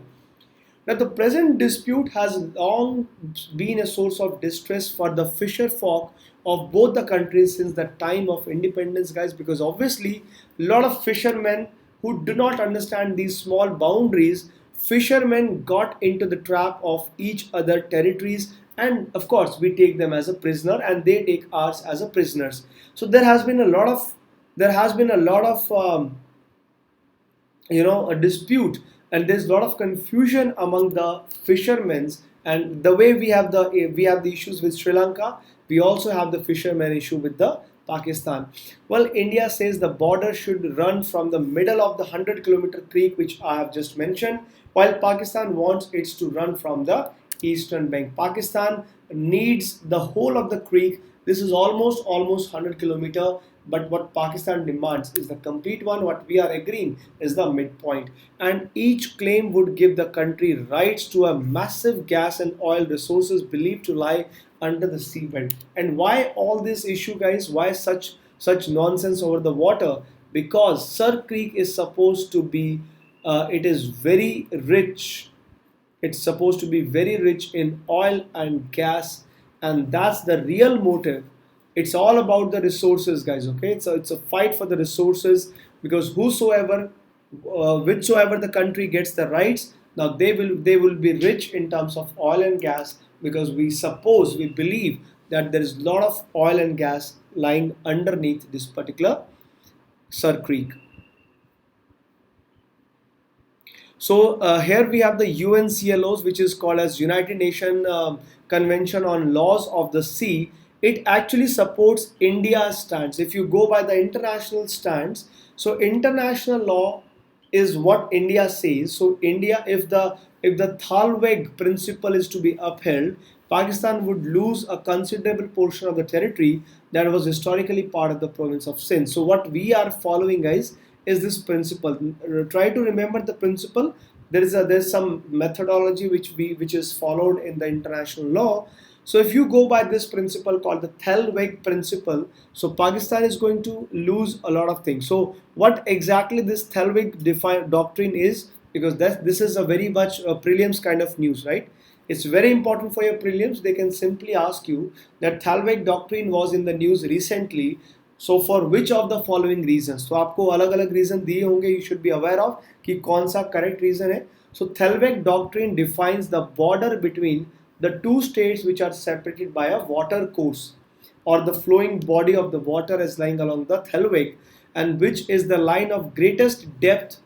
Now, the present dispute has long been a source of distress for the fisher folk of both the countries since the time of independence, guys, because obviously a lot of fishermen who do not understand these small boundaries, fishermen got into the trap of each other territories, and of course we take them as a prisoner and they take ours as a prisoners. So there has been a lot of a dispute, and there's a lot of confusion among the fishermen. And the way we have the issues with Sri Lanka, we also have the fishermen issue with the Pakistan. Well, India says the border should run from the middle of the 100-kilometer creek, which I have just mentioned, while Pakistan wants it to run from the eastern bank. Pakistan needs the whole of the creek. This is almost 100 kilometer, but what Pakistan demands is the complete one. What we are agreeing is the midpoint, and each claim would give the country rights to a massive gas and oil resources believed to lie under the seabed. And why all this issue, guys? Why such nonsense over the water? Because Sir Creek is supposed to be it is very rich. It's supposed to be very rich in oil and gas, and that's the real motive. It's all about the resources, guys. Okay, it's a fight for the resources, because whichsoever the country gets the rights, now they will be rich in terms of oil and gas, because we believe that there is a lot of oil and gas lying underneath this particular Sir Creek. So here we have the UNCLOs, which is called as United Nations Convention on Laws of the Sea. It actually supports India's stance. If you go by the international stance, so international law is what India says. So India, if the Thalweg principle is to be upheld, Pakistan would lose a considerable portion of the territory that was historically part of the province of Sindh. So what we are following, guys, is this principle. Try to remember the principle. There's some methodology which is followed in the international law. So if you go by this principle called the Thalweg principle, so Pakistan is going to lose a lot of things. So what exactly this Thalweg doctrine is, because this is a very much prelims kind of news, right? It's very important for your prelims. They can simply ask you that Thalweg doctrine was in the news recently. So for which of the following reasons? तो आपको अलग अलग reason दिए होंगे. You should be aware of कि कौन सा correct reason है. So Thalweg doctrine defines the border between the two states which are separated by a water course or the flowing body of the water is lying along the thelwick, and which is the line of greatest depth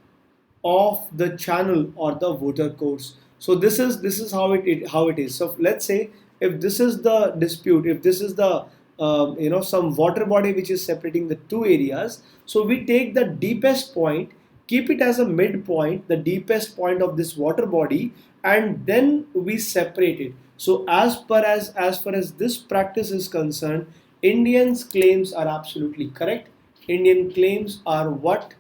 of the channel or the water course. So this is how it is. So let's say if this is the dispute, if this is the some water body which is separating the two areas, so we take the deepest point, keep it as a midpoint, the deepest point of this water body, and then we separate it. So as far as this practice is concerned, Indians claims are absolutely correct. Indian claims are what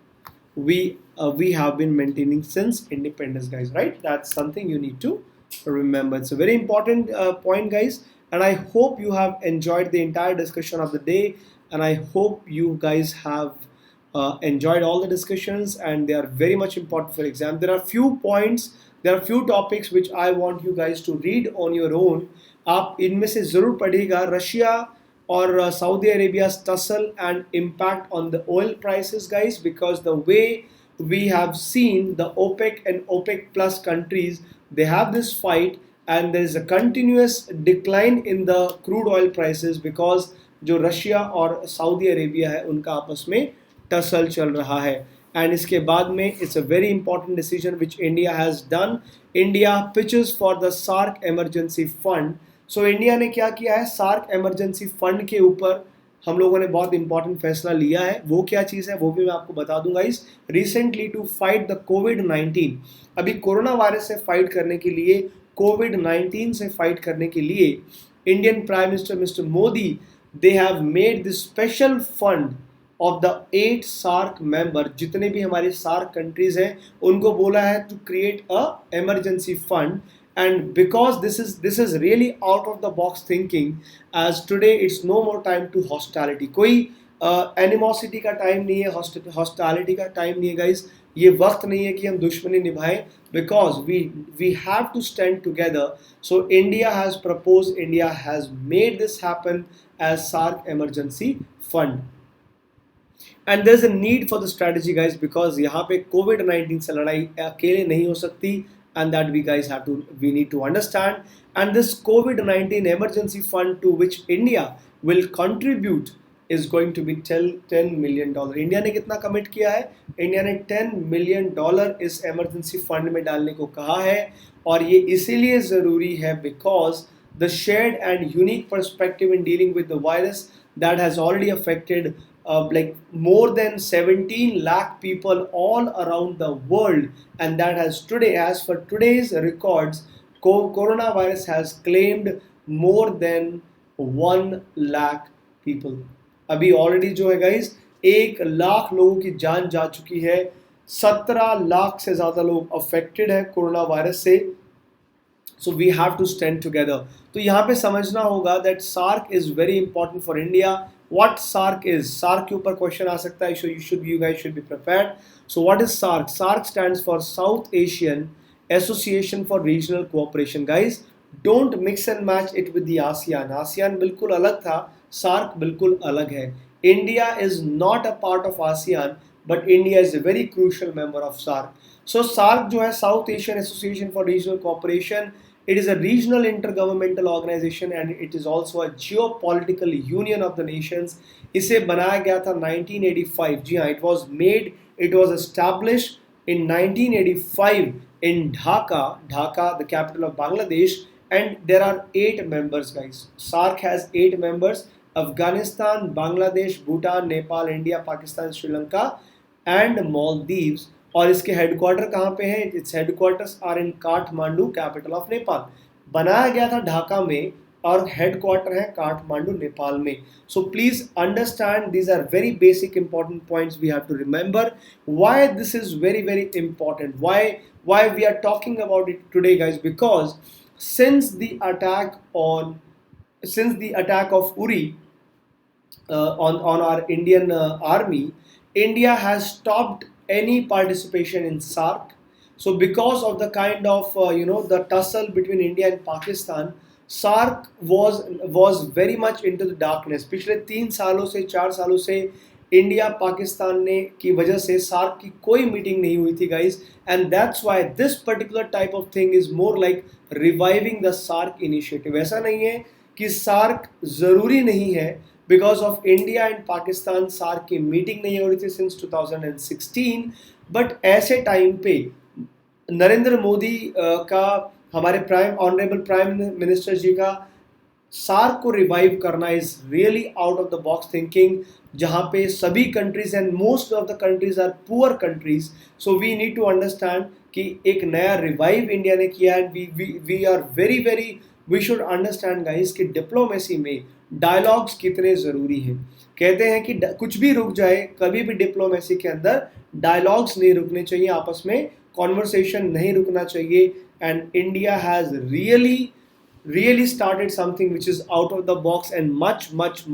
we have been maintaining since independence, guys, right? That's something you need to remember. It's a very important point, guys, and I hope you have enjoyed the entire discussion of the day, and I hope you guys have enjoyed all the discussions, and they are very much important for exam. There are few points, there are few topics which I want you guys to read on your own. आप इनमें से जरूर पढ़िएगा, Russia or Saudi Arabia's tussle and impact on the oil prices, guys, because the way we have seen the OPEC and OPEC plus countries, they have this fight and there is a continuous decline in the crude oil prices because जो Russia और Saudi Arabia है उनका आपस में tussle चल रहा है. And इसके बाद में it's a very important decision which India has done. India pitches for the SAARC emergency fund. So India ने क्या किया है, सार्क इमरजेंसी फंड के ऊपर हम लोगों ने बहुत इंपॉर्टेंट फैसला लिया है. वो क्या चीज़ है वो भी मैं आपको बता दूंगा. इस रिसेंटली टू फाइट द कोविड-19, अभी कोरोना वायरस से फाइट करने के लिए, कोविड-19 से फाइट करने के लिए Indian prime minister mister Modi, they have made this special fund of the 8 SAARC member. जितने भी हमारे सार्क कंट्रीज हैं उनको बोला है to create a emergency fund. And because this is really out of the box thinking, as today it's no more time to hostility. कोई animosity का time नहीं है, hostility का टाइम नहीं है guys. ये वक्त नहीं है कि हम दुश्मनी निभाएं, because we have to stand together. So India has proposed, India has made this happen as SAARC emergency fund. And there's a need for the strategy, guys, because यहाँ पे कोविड-19 से लड़ाई अकेले नहीं हो सकती. And that we need to understand. And this COVID-19 emergency fund to which India will contribute is going to be $10 million. India ने कितना कमिट किया है? इंडिया ने $10 million इस emergency fund में डालने को कहा है. और ये इसीलिए ज़रूरी है because the shared and unique perspective in dealing with the virus that has already affected like more than 17 lakh people all around the world, and that has today, as for today's records, coronavirus has claimed more than 1 lakh people. अभी already जो है guys 1 lakh लोगों की जान जा चुकी है, 17 लाख से ज़्यादा लोग affected है कोरोना वायरस से. So we have to stand together. तो यहाँ पे समझना होगा that SAARC is very important for India. What SAARC is? SAARC के ऊपर क्वेश्चन आ सकता है, so you guys should be prepared. So what is SAARC? SAARC stands for South Asian Association for Regional Cooperation. Guys, don't mix and match it with the ASEAN. ASEAN बिल्कुल अलग था, SAARC बिल्कुल अलग है. India is not a part of ASEAN, but India is a very crucial member of SAARC. So SAARC जो है South Asian Association for Regional Cooperation, it is a regional intergovernmental organization and it is also a geopolitical union of the nations. इसे बनाया गया था 1985. जी हाँ, it was established in 1985 in Dhaka, the capital of Bangladesh, and there are 8 members, guys. SAARC has 8 members: Afghanistan, Bangladesh, Bhutan, Nepal, India, Pakistan, Sri Lanka and Maldives. और इसके headquarter कहाँ पे हैं? It's headquarters are in Kathmandu, capital of Nepal. बनाया गया था ढाका में और हेडक्वार्टर है काठमांडू, नेपाल में. So please understand, these are very basic important points we have to remember. Why this is very very important, why we are talking about it today, guys, because since the attack of Uri on our Indian army, India has stopped any participation in SAARC. So because of the kind of the tussle between India and Pakistan, SAARC was very much into the darkness. पिछले 3 सालों से 4 सालों से India Pakistan ने की वजह से SAARC की कोई मीटिंग नहीं हुई थी, guys, and that's why this particular type of thing is more like reviving the SAARC initiative. ऐसा नहीं है कि सार्क ज़रूरी नहीं है, because of India and Pakistan SAARC की मीटिंग नहीं हो रही थी सिंस 2016, बट ऐसे टाइम पे नरेंद्र मोदी का, हमारे prime honourable prime minister ji का सार्क को रिवाइव करना is really out of the box thinking, जहां पे सभी countries and most of the countries are poor countries, so we need to understand कि एक नया रिवाइव इंडिया ने किया है। We are very very, we should understand guys कि डिप्लोमेसी में डायलॉग्स कितने जरूरी हैं। कहते हैं कि कुछ भी रुक जाए, कभी भी डिप्लोमेसी के अंदर डायलॉग्स नहीं रुकने चाहिए, आपस में कॉन्वर्सेशन नहीं रुकना चाहिए, and India has really started something which is out of the box and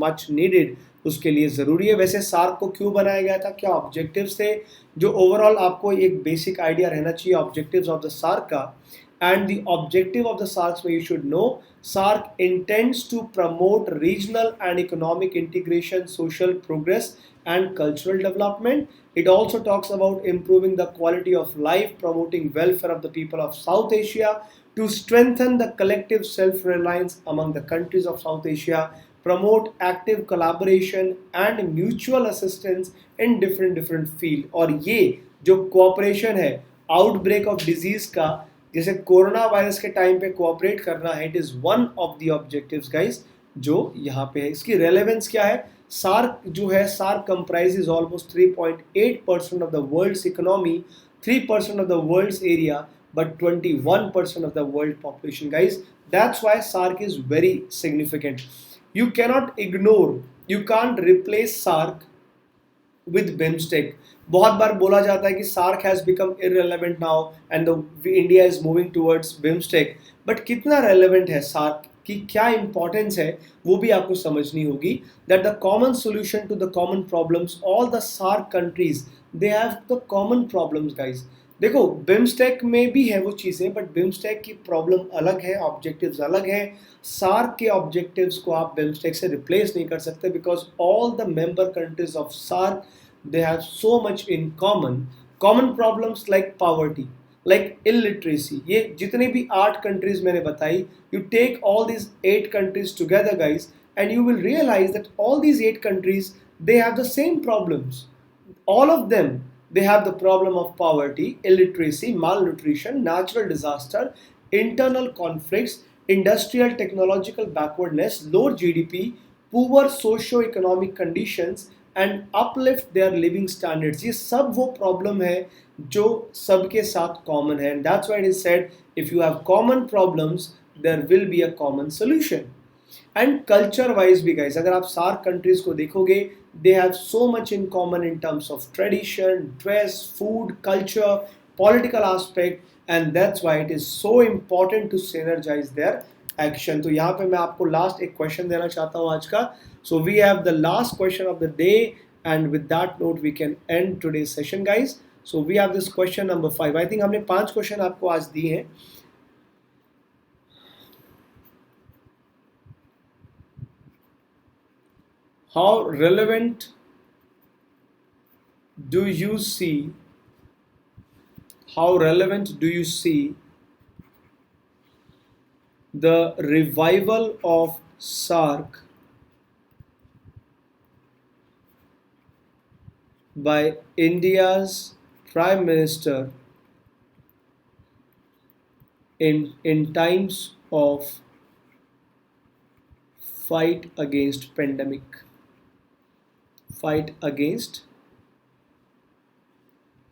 much needed, उसके लिए ज़रूरी है। वैसे सार्क को क्यों बनाया गया था, क्या ऑब्जेक्टिव्स थे, जो ओवरऑल आपको एक बेसिक आइडिया रहना चाहिए ऑब्जेक्टिव्स ऑफ द सार्क का। And the objective of the SAARC में you should know, SAARC intends to promote regional and economic integration, social progress and cultural development. It also talks about improving the quality of life, promoting welfare of the people of South Asia, to strengthen the collective self-reliance among the countries of South Asia, promote active collaboration and mutual assistance in different field। और ये जो cooperation है outbreak of disease का, जैसे corona virus के time पे cooperate करना है, it is one of the objectives guys जो यहाँ पे है। इसकी रेलेवेंस क्या है, सार्क जो है, SAARC comprises almost 3.8% of the world's economy, 3% of the world's area, but 21% of the world population, guys. That's why SARC is very significant. You cannot ignore, you can't replace SARC with BIMSTEC। बहुत बार बोला जाता है कि SARC has become irrelevant now and the India is moving towards BIMSTEC, but कितना relevant है SARC की, क्या importance है, वो भी आपको समझनी होगी। That the common solution to the common problems, all the SARC countries they have the common problems, guys। देखो बिम्स्टेक में भी है वो चीज़ें, बट बिम्स्टेक की प्रॉब्लम अलग है, ऑब्जेक्टिव्स अलग हैं। सार्क के ऑब्जेक्टिव्स को आप बिम्स्टेक से रिप्लेस नहीं कर सकते, because all the member countries of SAARC they have so much in common problems like poverty, like illiteracy. ये जितने भी 8 कंट्रीज मैंने बताई, you take all these 8 countries together guys, and you will realize that all these 8 countries, they have the same problems, all of them। They have the problem of poverty, illiteracy, malnutrition, natural disaster, internal conflicts, industrial technological backwardness, low GDP, poor socio-economic conditions, and uplift their living standards। ये सब वो problem है जो सबके साथ common है, and that's why it is said if you have common problems, there will be a common solution। And culture wise भी guys, अगर आप सार्क कंट्रीज को देखोगे, they have so much in common in terms of tradition, dress, food, culture, political aspect, and that's why it is so important to synergise their action. तो यहाँ पे मैं आपको लास्ट एक क्वेश्चन देना चाहता हूँ आज का। So we have the last question of the day, and with that note we can end today's session guys. So we have this question number 5। I think हमने 5 क्वेश्चन आपको आज दिए हैं। How relevant do you see, how relevant do you see the revival of SARC by India's Prime Minister in times of fight against pandemic? Fight against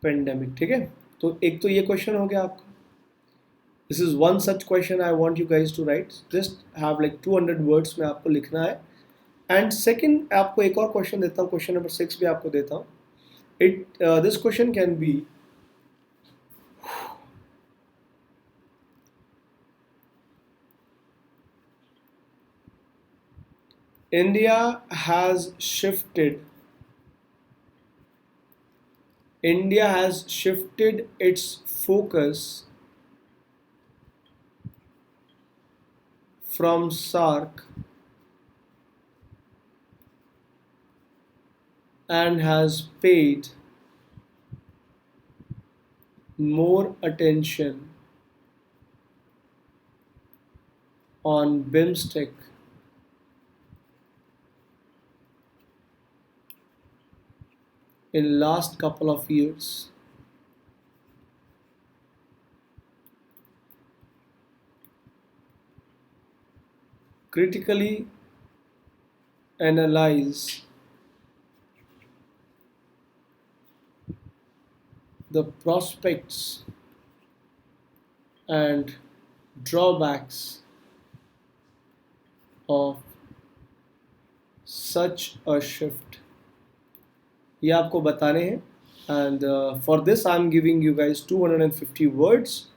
pandemic, ठीक है। तो एक तो ये क्वेश्चन हो गया आपका, this is one such question I want you guys to write, just have like 200 words में आपको लिखना है। एंड सेकंड आपको एक और क्वेश्चन देता हूँ, क्वेश्चन नंबर 6 भी आपको देता हूँ। This question can be, India has shifted its focus from SARC and has paid more attention on BIMSTEC in last couple of years. Critically analyze the prospects and drawbacks of such a shift. ये आपको बताने हैं, and for this I'm giving you guys 250 words.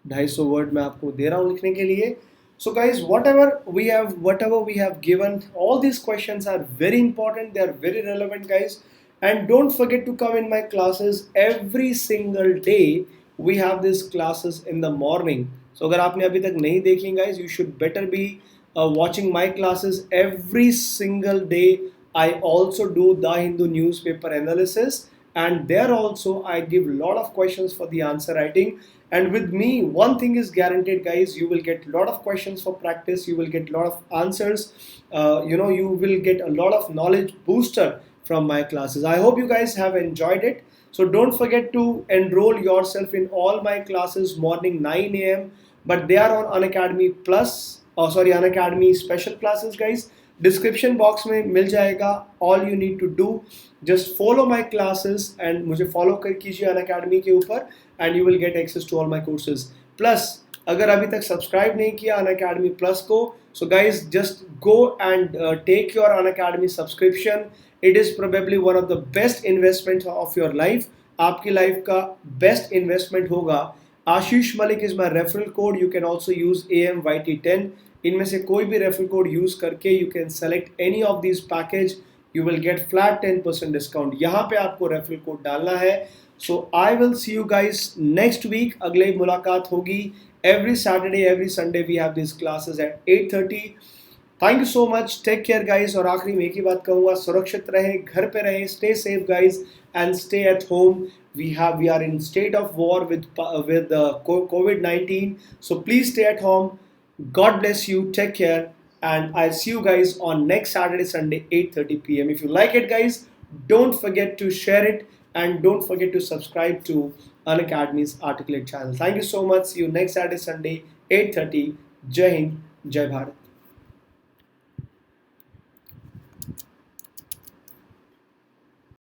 250 word मैं आपको दे रहा हूँ लिखने के लिए. So guys, whatever we have given, all these questions are very important. They are very relevant, guys. And don't forget to come in my classes every single day. We have these classes in the morning. So अगर आपने अभी तक नहीं देखी guys, you should better be watching my classes every single day. I also do the Hindu newspaper analysis, and there also I give a lot of questions for the answer writing. And with me, one thing is guaranteed, guys. You will get a lot of questions for practice. You will get a lot of answers. You will get a lot of knowledge booster from my classes. I hope you guys have enjoyed it. So don't forget to enroll yourself in all my classes morning 9 a.m. But they are on Unacademy Plus. Unacademy special classes, guys. Description box में मिल जाएगा. All you need to do, just follow my classes and मुझे follow कर कीजिए Unacademy के ऊपर, and you will get access to all my courses. Plus, अगर अभी तक सब्सक्राइब नहीं किया Unacademy Plus को, so guys just go and take your Unacademy subscription. It is probably one of the best investments of your life. आपकी life का best investment होगा. आशीष Malik is my referral code. You can also use AMYT10. इनमें से कोई भी referral code use करके you can select any of these package. You will get flat 10% discount. यहाँ पे आपको रेफरल कोड डालना है. So I will see you guys next week. अगले मुलाकात होगी. Every Saturday, every Sunday we have these classes at 8:30. Thank you so much. Take care, guys. और आखिरी में एक ही बात कहूँगा, सुरक्षित रहें, घर पे रहें, stay safe, guys, and stay at home. We are in state of war with COVID-19. So please stay at home. God bless you. Take care, and I'll see you guys on next Saturday, Sunday, 8:30 p.m. If you like it, guys, don't forget to share it, and don't forget to subscribe to Unacademy's Articulate channel. Thank you so much. See you next Saturday, Sunday, 8:30. Jai Hind, Jai Bharat.